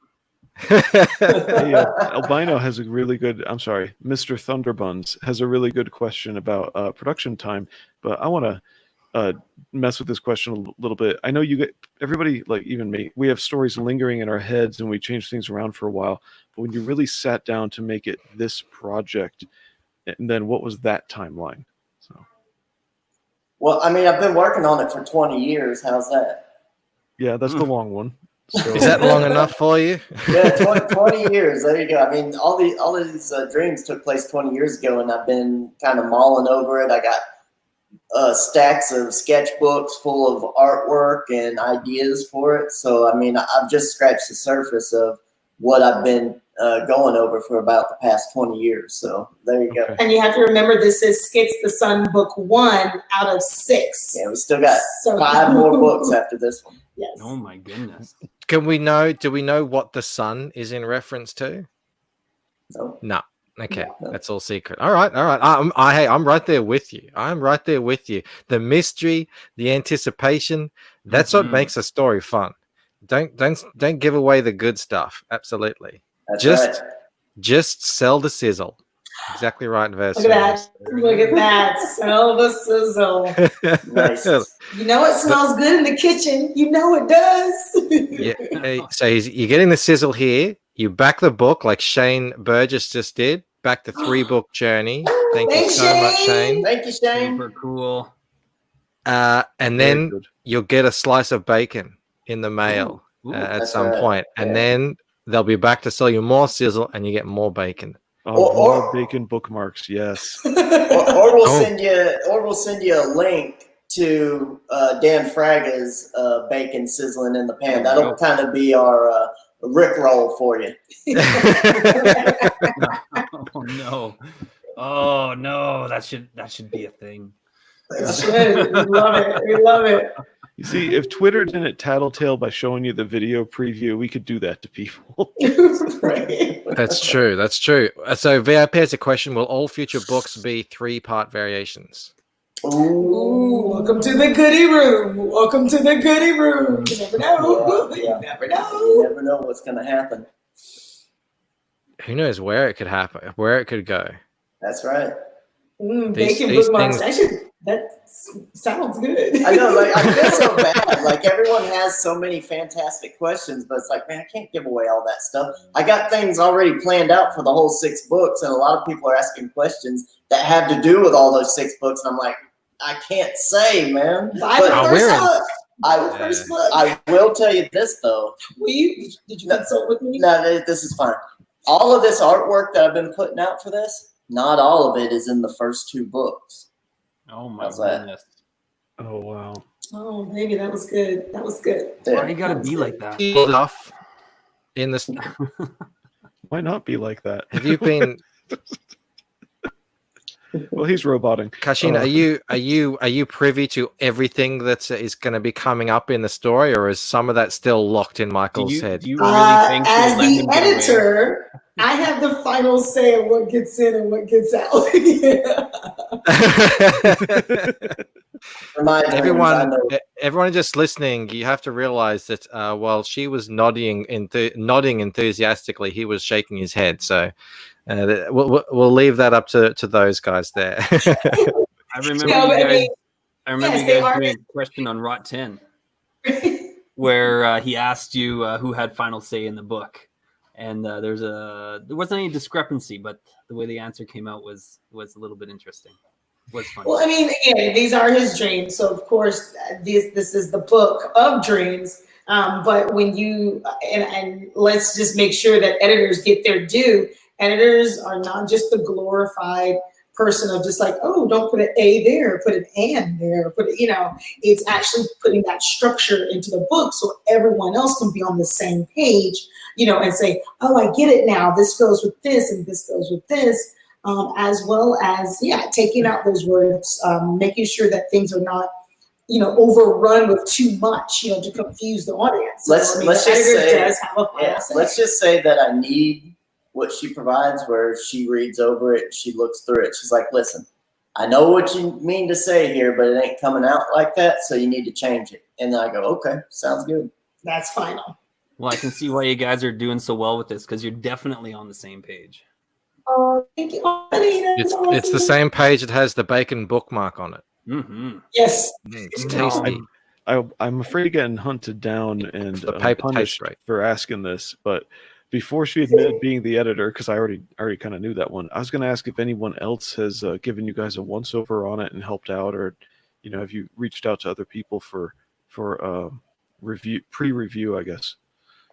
Hey, Albino has a really good. I'm sorry, Mr. Thunderbuns has a really good question about production time. But I want to mess with this question a little bit. I know you get everybody, like even me. We have stories lingering in our heads, and we change things around for a while. But when you really sat down to make it this project, and then what was that timeline? So Well, I mean, I've been working on it for 20 years. How's that? yeah, that's the long one. So, Is that long enough for you? Yeah, 20 years. There you go. I mean, all these dreams took place 20 years ago, and I've been kind of mulling over it. I got stacks of sketchbooks full of artwork and ideas for it. So, I mean, I've just scratched the surface of what I've been going over for about the past 20 years. So there you go. Okay. And you have to remember this is Skits the Sun book 1 out of 6. Yeah, we still got So- 5 more books after this one. Yes. Oh my goodness! Do we know what the sun is in reference to? No. No. Okay, No. that's all secret. All right. I'm right there with you. I'm right there with you. The mystery, the anticipation, that's what Mhm. makes a story fun. Don't give away the good stuff. Absolutely. That's Just- right. Just sell the sizzle. Exactly right, Vers. Look at that. Look at that. Smell the sizzle. Nice. You know it smells good in the kitchen. You know it does. Yeah. So you're getting the sizzle here. You back the book like Shane Burgess just did. back to 3-book journey. Thank you Thanks, so much, Shane. Thank you, Shane. Super cool. And Very then good. you'll get a slice of bacon in the mail Ooh, at that's some right. point. And then they'll be back to sell you more sizzle and you get more bacon. Oh, Or- more bacon bookmarks. Yes. or we'll Oh. send you a link to Dan Fraga's bacon sizzling in the pan. That'll kind of be our Rickroll for you. Oh no. Oh no, that should be a thing. Shit, we love it. We love it. You see, if Twitter didn't tattletale by showing you the video preview, we could do that to people. Right. That's true. That's true. So VIP has a question. Will all future books be 3-part variations? Ooh, welcome to the goodie room. Welcome to the goodie room. You never know. Yeah. You never You know. never know what's going to happen. Who knows where it could happen, where it could go. That's right. Bacon these bookmarks. things- That sounds good. I know, like I feel so bad. Like everyone has so many fantastic questions, but it's like, man, I can't give away all that stuff. I got things already planned out for the whole 6 books, and a lot of people are asking questions that have to do with all those 6 books, and I'm like, I can't say, man. Buy But the Oh, first we're in- book. Buy I- the first book. I will tell you this though. Did you consult with me? No, this is fine. All of this artwork that I've been putting out for this, not all of it is in the first 2 books. Oh my How's that? goodness. Oh, wow. Oh, baby, that was good. That was good. Why you gotta be like that? Enough in this. Why not be like that? Have you been, Well, he's roboting. Kashin? Oh. Are you privy to everything that is going to be coming up in the story, or is some of that still locked in Michael's head? Do you really think As you'll let the him get away? editor, I have the final say of what gets in and what gets out. For my dreams, I know. Everyone just listening, you have to realize that while she was nodding enthusiastically, he was shaking his head. So we'll leave that up to those guys there. I remember No, but I you guys. mean, I remember yes, you they guys are- doing a question on Rot 10, where he asked you who had final say in the book, and there wasn't any discrepancy, but the way the answer came out was a little bit interesting. Was funny. Well, I mean, again, these are his dreams, so of course, this is the book of dreams. But when you and let's just make sure that editors get their due. Editors are not just the glorified person of just like, oh, don't put an A there, put an and there, it's actually putting that structure into the book so everyone else can be on the same page, and say, oh, I get it now. This goes with this and this goes with this. As well as, taking out those words, making sure that things are not, overrun with too much, to confuse the audience. Let's the just editor say- does have a final say. Let's just say that I need what she provides, where she reads over it, she looks through it. She's like, listen, I know what you mean to say here, but it ain't coming out like that, so you need to change it. And then I go, okay, sounds good. That's final. Well, I can see why you guys are doing so well with this, because you're definitely on the same page. Oh, thank you. Oh, Anita, It's the awesome. same page that has the bacon bookmark on it. Mm-hmm. Yes. It's No. tasty. I'm afraid of getting hunted down and The paper tastes punished great. for asking this, but before she admitted being the editor, because I already kind of knew that one, I was going to ask if anyone else has given you guys a once-over on it and helped out, or have you reached out to other people for pre-review, I guess.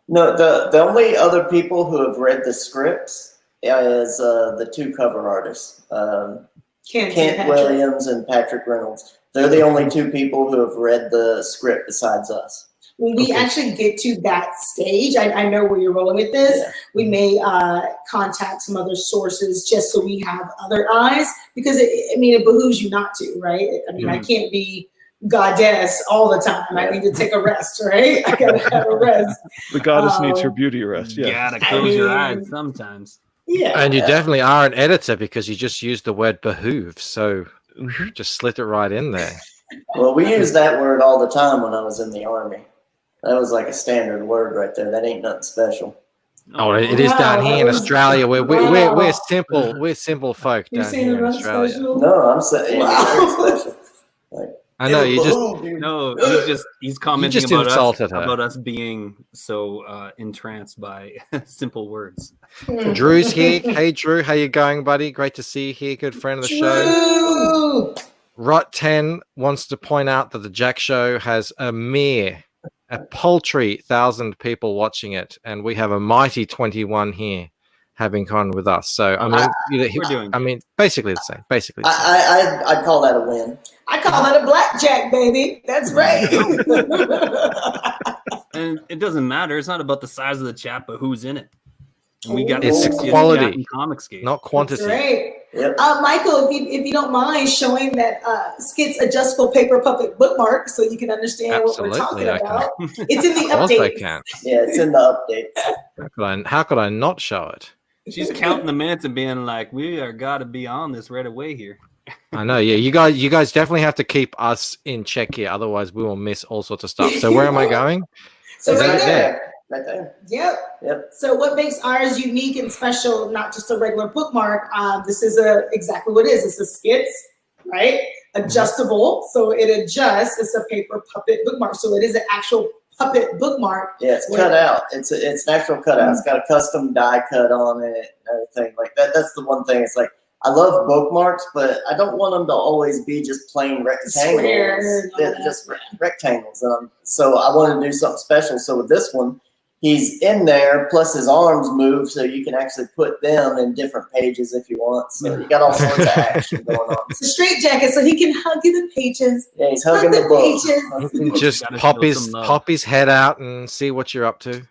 No, the only other people who have read the scripts is the 2 cover artists, Kent Kent Williams and Patrick Reynolds. They're the only 2 people who have read the script besides us. When we Okay. actually get to that stage, I know where you're rolling with this. Yeah. We may contact some other sources just so we have other eyes, because it behooves you not to, right? I can't be goddess all the time. I need to take a rest, right? I gotta have a rest. The goddess needs her beauty rest. You Yeah. gotta close your mean- eyes sometimes. Yeah. And you definitely are an editor because you just used the word behoove. So just slid it right in there. Well, we use that word all the time when I was in the Army. That was like a standard word right there. That ain't nothing special. Oh, it is down here in Wow. Australia. We're Wow. simple. We're simple folk You're down saying here it's in not Australia. special? No, I'm saying Wow. it's very special. I know you just No, he's commenting just about insulted her. about us being so entranced by simple words. Drew's here. Hey, Drew, how you going, buddy? Great to see you here. Good friend of the show. Rot 10 wants to point out that the Jack Show has a paltry 1,000 people watching it, and we have a mighty 21 here having con with us. So I mean, basically the same. I'd call that a win. I call that a blackjack, baby. That's right. And it doesn't matter. It's not about the size of the chat, but who's in it. And we got It's the quality, Comicsgate, not quantity. That's right. Yep. Michael, if you don't mind showing that Skits adjustable paper puppet bookmark so you can understand what we're talking about. It's in the Of course I update. Yeah, it's in the update. How could I not show it? She's counting the minutes and being like, "We are got to be on this right away here." I know. Yeah, you guys definitely have to keep us in check here, otherwise we will miss all sorts of stuff. So where am I going? So Is right that there. Right there. Yep. So what makes ours unique and special, not just a regular bookmark, this is exactly what it is. It's a Skits, right? Adjustable. So it adjusts. It's a paper puppet bookmark. So it is an actual puppet bookmark. Yeah, it's cut out. It's an actual cutout. It's got a custom die cut on it and everything like that. That's the one thing. It's like, I love bookmarks, but I don't want them to always be just plain rectangles. They're just rectangles. So I want to do something special. So with this one, he's in there, plus his arms move, so you can actually put them in different pages if you want. So you got all sorts of action going on. It's a straight jacket, so he can hug you the pages. Yeah, he's hugging the book. You can just pop his head out and see what you're up to.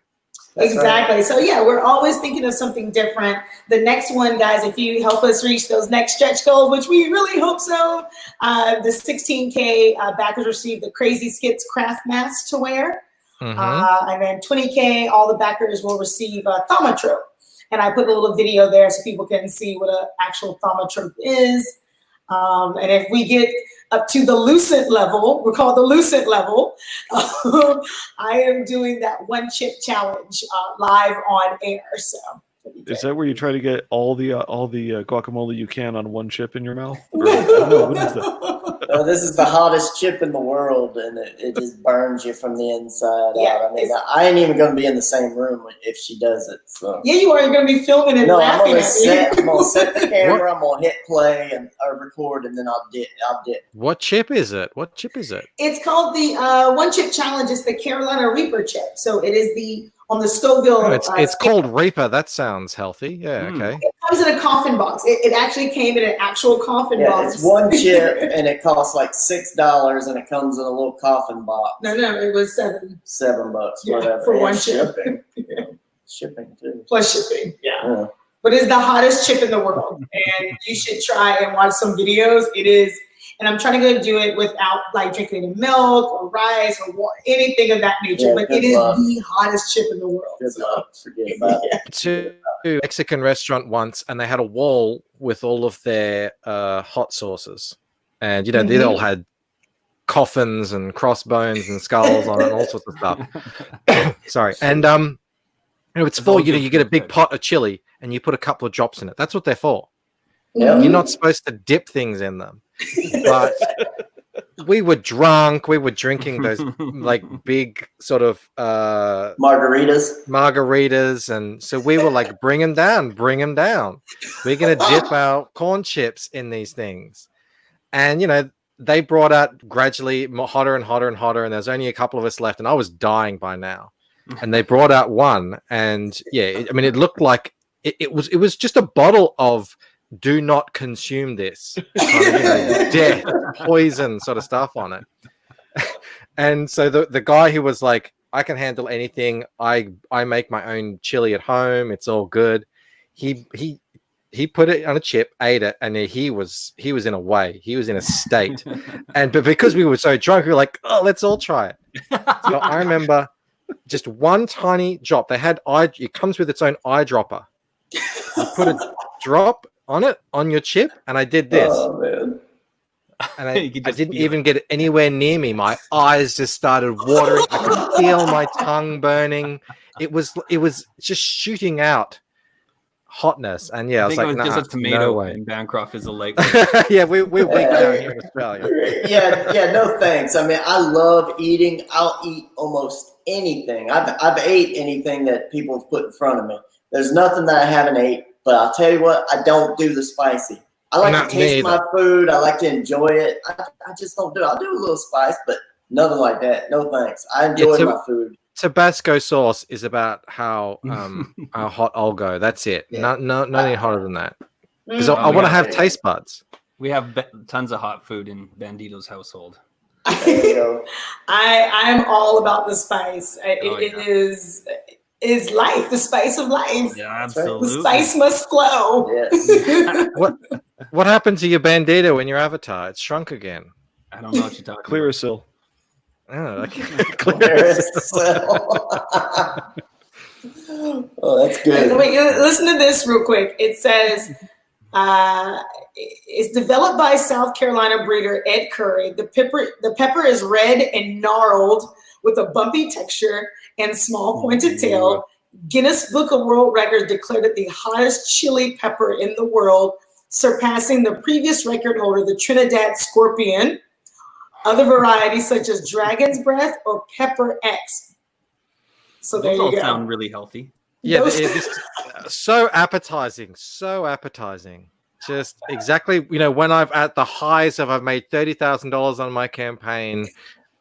That's Exactly. right. So yeah, we're always thinking of something different. The next one, guys, if you help us reach those next stretch goals, which we really hope so, the 16K backers receive the Crazy Skits craft mask to wear. And then 20K, all the backers will receive a thaumatrope. And I put a little video there so people can see what an actual thaumatrope is. And if we get up to the Lucent level, we're called the Lucent level, I am doing that one chip challenge live on air. So is that where you try to get all the guacamole you can on one chip in your mouth? Or, no, what is that? This is the hottest chip in the world, and it just burns you from the inside out. I mean, I ain't even going to be in the same room if she does it. So. Yeah, you are. You're going to be filming and laughing at me. I'm going to set the camera, I'm going to hit play and record, and then I'll dip. What chip is it? It's called the one chip challenge. It's the Carolina Reaper chip. So it is on the Scoville. Oh, it's called Reaper. That sounds healthy. Yeah, okay. It comes in a coffin box. It actually came in an actual coffin box. It's one chip, and it costs like $6, and it comes in a little coffin box. No, it was $7. $7, Yeah, whatever. for and one chip. Shipping. Shipping too. Plus shipping. Yeah. But it's the hottest chip in the world, and you should try and watch some videos. It is. And I'm trying to do it without like drinking any milk or rice or water, anything of that nature. Yeah, but it is the hottest chip in the world. Good luck. Forget about it. To a Mexican restaurant once, and they had a wall with all of their hot sauces, and they all had coffins and crossbones and skulls on it, and all sorts of stuff. Sorry, and it's for you get a big pot of chili and you put a couple of drops in it. That's what they're for. Yeah. You're not supposed to dip things in them. But we were drunk. We were drinking those like big sort of margaritas, and so we were like, bring them down. We're gonna dip our corn chips in these things, and they brought out gradually hotter and hotter and hotter, and there's only a couple of us left, and I was dying by now. And they brought out one, and it looked like it was just a bottle of do not consume this death, poison sort of stuff on it. And so the guy who was like, I can handle anything, I make my own chili at home, it's all good, he put it on a chip, ate it, and he was in a state. But because we were so drunk, we were like, oh, let's all try it. So I remember just one tiny drop. It comes with its own eyedropper. You put a drop on it, on your chip, and I did this. Oh, man. And I didn't even get it anywhere near me. My eyes just started watering. I could feel my tongue burning. It was just shooting out. hotness. And yeah, I I was think like, it was nah, just a no tomato, way. and Bancroft is a light. Yeah, we're weak down here in Australia. Yeah, no thanks. I mean, I love eating. I'll eat almost anything. I've ate anything that people have put in front of me. There's nothing that I haven't ate, but I'll tell you what, I don't do the spicy. I like Not to taste me my either. food. I like to enjoy it. I just don't do it. I'll do a little spice, but nothing like that. No thanks. I enjoy Yeah, my food. Tabasco sauce is about how hot I'll go. That's it. Yeah. No any hotter than that. Because Mm. I want to yeah. have taste buds. We have tons of hot food in Bandito's household. There you go. I'm all about the spice. It yeah. is life, the spice of life. Yeah, right. absolutely. The spice must flow. Yes. What happened to your Bandito in your avatar? It's shrunk again. I don't know what you're talking about. Clearasil. Oh, okay. Oh, that's good. Wait, listen to this real quick. It says it's developed by South Carolina breeder Ed Curry. The pepper is red and gnarled with a bumpy texture and small pointed tail. Guinness Book of World Records declared it the hottest chili pepper in the world, surpassing the previous record holder, the Trinidad Scorpion. Other varieties such as Dragon's Breath or Pepper X. So there Those you all go. sound really healthy. Yeah, Those- it's so appetizing. So appetizing. Just exactly, when I've made $30,000 on my campaign.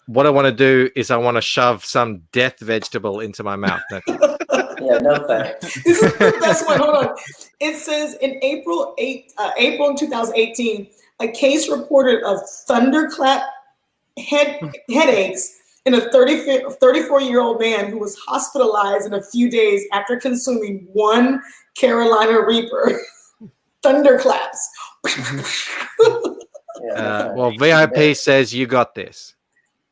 What I want to do is I want to shove some death vegetable into my mouth. Yeah, no thanks. This is the best one. Hold on. It says in April in 2018, a case reported of thunderclap headaches in a 34-year-old man who was hospitalized in a few days after consuming one Carolina Reaper. Thunderclaps. Yeah, Well, VIP says you got this.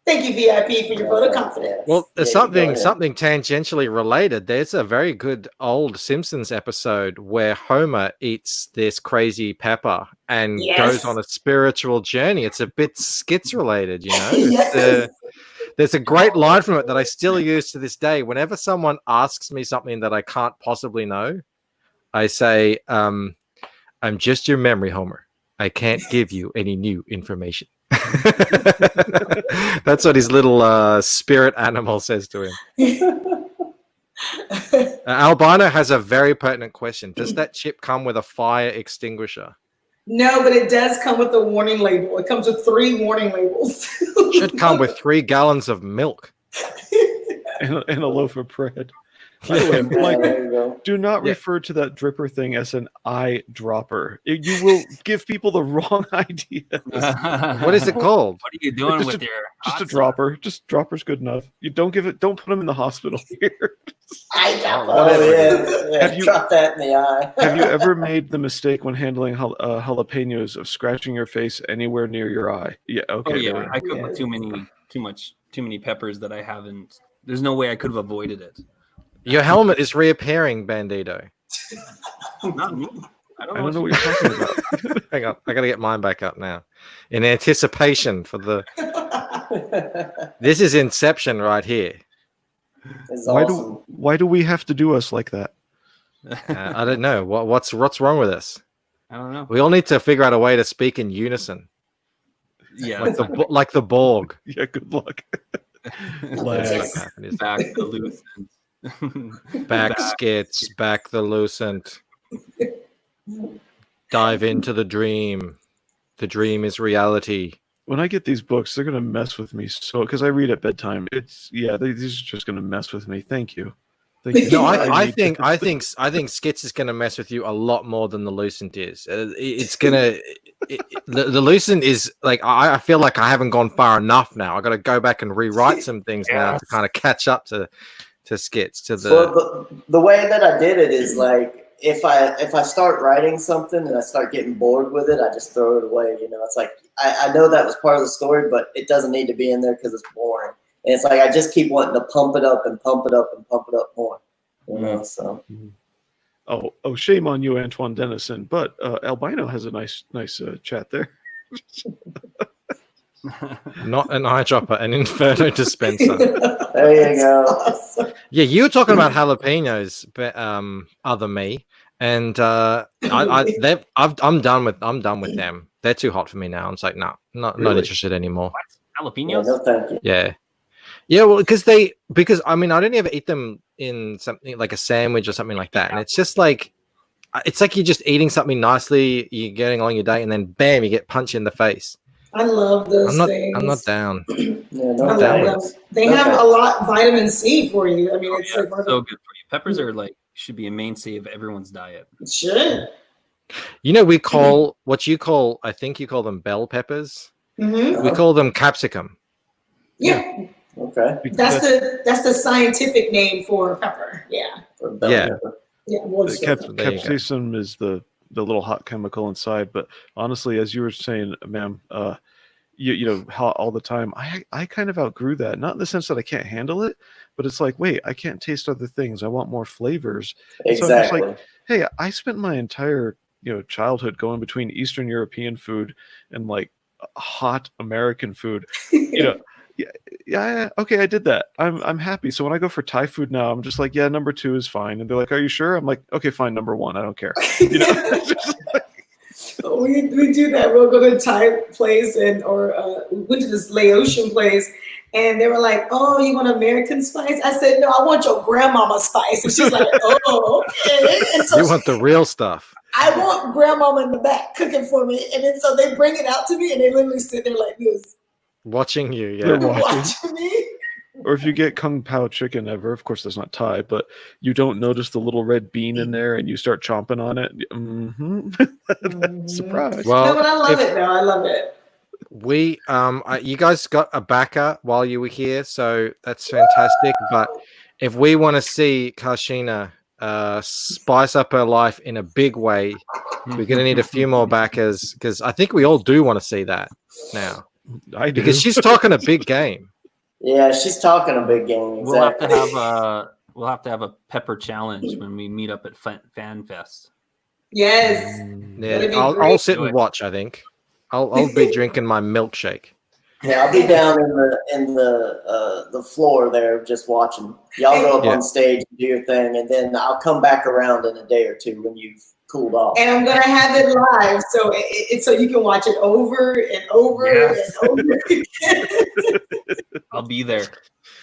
Thank you, VIP, for your vote of confidence. Well, Yeah, something you go ahead. tangentially related. There's a very good old Simpsons episode where Homer eats this crazy pepper and Yes. goes on a spiritual journey. It's a bit skits related, Yes. There's a great line from it that I still use to this day. Whenever someone asks me something that I can't possibly know, I say, I'm just your memory, Homer. I can't give you any new information. That's what his little spirit animal says to him. Albino has a very pertinent question. Does that chip come with a fire extinguisher? No, but it does come with a warning label. It comes with 3 warning labels. Should come with 3 gallons of milk. And a loaf of bread. By the way, Yeah, Michael, there you go. do not Yeah. refer to that dripper thing as an eyedropper. You will give people the wrong idea. What is it called? What are you doing Just with a- your Just hot a dropper. Just dropper's good enough. You don't put them in the hospital here. Oh, yeah. Have you- Drop that in the eye. Have you ever made the mistake when handling jalapenos of scratching your face anywhere near your eye? Yeah. Okay. Oh there yeah, we go. I cook with too many peppers that I haven't. There's no way I could have avoided it. Your helmet is reappearing, Bandito. Not me. I I don't know what you're talking about. Hang on, I gotta get mine back up now. In anticipation for the. This is Inception right here. It's Why awesome. do we have to do us like that? I don't know what's wrong with us. I don't know. We all need to figure out a way to speak in unison, Yeah, like the Borg. Yeah. Good luck. Yes. back the loose. Back skits, back the lucent. Dive into the dream. The dream is reality. When I get these books, they're gonna mess with me so because I read at bedtime. These are just gonna mess with me. Thank you. Thank you. No, I need think to- Skits is going to mess with you a lot more than the Lucent is. It's gonna the Lucent is like I feel like I haven't gone far enough now. I got to go back and rewrite some things now to kind of catch up to Skits to the. Well, the way that I did it is like if I start writing something and I start getting bored with it, I just throw it away. It's like I know that was part of the story, but it doesn't need to be in there because it's boring. And it's like I just keep wanting to pump it up and pump it up and pump it up more. So Oh, shame on you, Antoine Dennison. But Albino has a nice chat there. Not an eyedropper, an inferno dispenser. there you go. Awesome. Yeah, you were talking about jalapenos, but other me, and I'm done with them. They're too hot for me now. I'm just like, no, not Really? interested anymore. Yeah, Jalapenos? no, thank you. Yeah. Well, because I mean, I don't ever eat them in something like a sandwich or something like that, and it's just like. It's like you're just eating something nicely, you're getting along your day, and then bam, you get punched in the face. I love those things. I'm not down. Yeah, no, I down love with them. They Okay. have a lot vitamin C for you. I mean, it's like one of So good for you. Peppers are like should be a mainstay of everyone's diet. it should. You know, we call what you call, I think you call them bell peppers. Mm-hmm. We call them capsicum. Yeah, Okay. that's the scientific name for pepper. Yeah, For bell Yeah. pepper. yeah. Well, The it's There you go. capsaicin is the little hot chemical inside. But honestly, as you were saying, ma'am, you know how all the time I kind of outgrew that. Not in the sense that I can't handle it, but it's like, wait, I can't taste other things. I want more flavors. So I'm just Exactly. like, hey, I spent my entire childhood going between Eastern European food and like hot American food. Yeah, okay, I did that. I'm happy. So when I go for Thai food now, I'm just like, yeah, number 2 is fine. And they're like, are you sure? I'm like, okay, fine, number 1. I don't care. It's just like, we do that. We'll go to a Thai place or we went to this Laotian place, and they were like, "Oh, you want American spice?" I said, "No, I want your grandmama spice." And she's like, "Oh, okay." And so You want the real stuff. I want grandmama in the back cooking for me, and then so they bring it out to me, and they literally sit there like this, Watching you, They're yeah. watching me. or if you get Kung Pao chicken ever, of course that's not Thai, but you don't notice the little red bean in there and you start chomping on it. Surprise. No, Well, but I love if it though. I love it. we you guys got a backer while you were here, so that's fantastic. But if we want to see Karshina spice up her life in a big way, we're gonna need a few more backers, because I think we all do want to see that now. I do. Because she's talking a big game. Yeah, she's talking a big game. We'll have Exactly. to have a pepper challenge when we meet up at Fan Fest. Yes. Yeah, That'd be I'll great. sit and watch. I think I'll be drinking my milkshake. Yeah, I'll be down in the floor there just watching. Y'all go up Yeah. on stage and do your thing, and then I'll come back around in a day or two when you've cooled off. And I'm gonna have it live, so it's so you can watch it over and over Yes. and over again. I'll be there.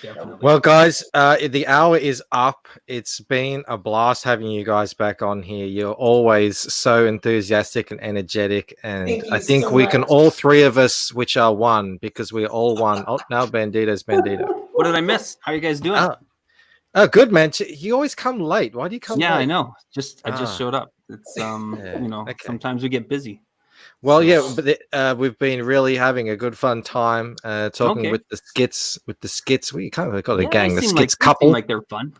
Definitely. Well, guys, the hour is up. It's been a blast having you guys back on here. You're always so enthusiastic and energetic, and Thank you I think so we can much. all three of us, which are one, because we're all one. Oh, now Bandito's Bandito. What did I miss? How are you guys doing? Oh, good, man. You always come late. Why do you come Yeah, late? I know. I just Ah. showed up. It's okay. sometimes we get busy. Well, yeah, but we've been really having a good fun time talking Okay. with the skits. We can't really call it a Yeah, gang. they The seem skits they seem couple. like they're fun.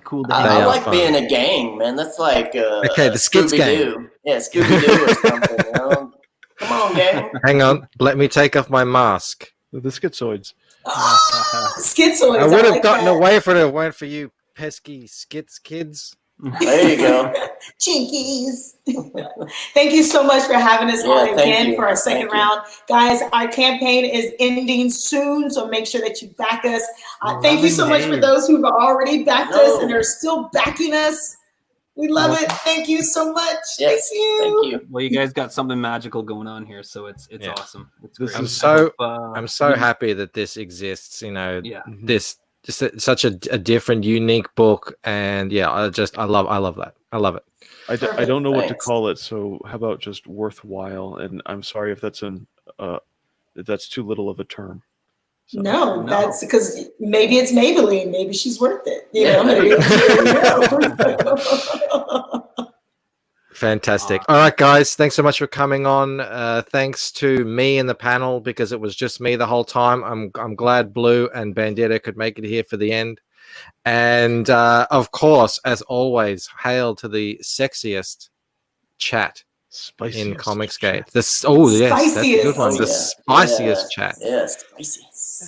Cool. To I, They I are like fun. being a gang, man. That's like Okay, the Skits gang. Scooby-Doo. Yeah, Scooby-Doo or something. You know? Come on, gang. Hang on, let me take off my mask. The schizoids. Schizoids. I would have like gotten that. away if it weren't for you pesky skits kids. There you go. Chinkies. Thank you so much for having us Yeah, on thank again you. for our second Thank you. round. Guys, our campaign is ending soon, so make sure that you back us. Thank you so much for those who've already backed us and are still backing us. We love it. Thank you so much. Yes, Thank you. thank you. Well, you guys got something magical going on here, so it's Yeah. awesome. It's This great. I'm is- so I I'm hope, so happy that this exists. You know, Yeah. this just such a different, unique book, and yeah, I love that. I love it. I don't know what to Thanks. call it, so how about just worthwhile? And I'm sorry if that's that's too little of a term. So, No, No. that's because maybe it's Maybelline. Maybe she's worth it. You Yeah, know, there maybe you it's Fantastic. All right, guys. Thanks so much for coming on. Thanks to me and the panel, because it was just me the whole time. I'm glad Blue and Bandito could make it here for the end. And of course, as always, hail to the sexiest chat in spiciest Comicsgate. chat. Yes, that's a good Spiciest. one. Oh, The yeah. spiciest chat. Yes, spicy.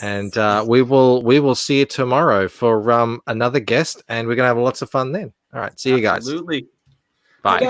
And we will see you tomorrow for another guest, and we're gonna have lots of fun then. All right, see you guys. Absolutely. Bye. Bye.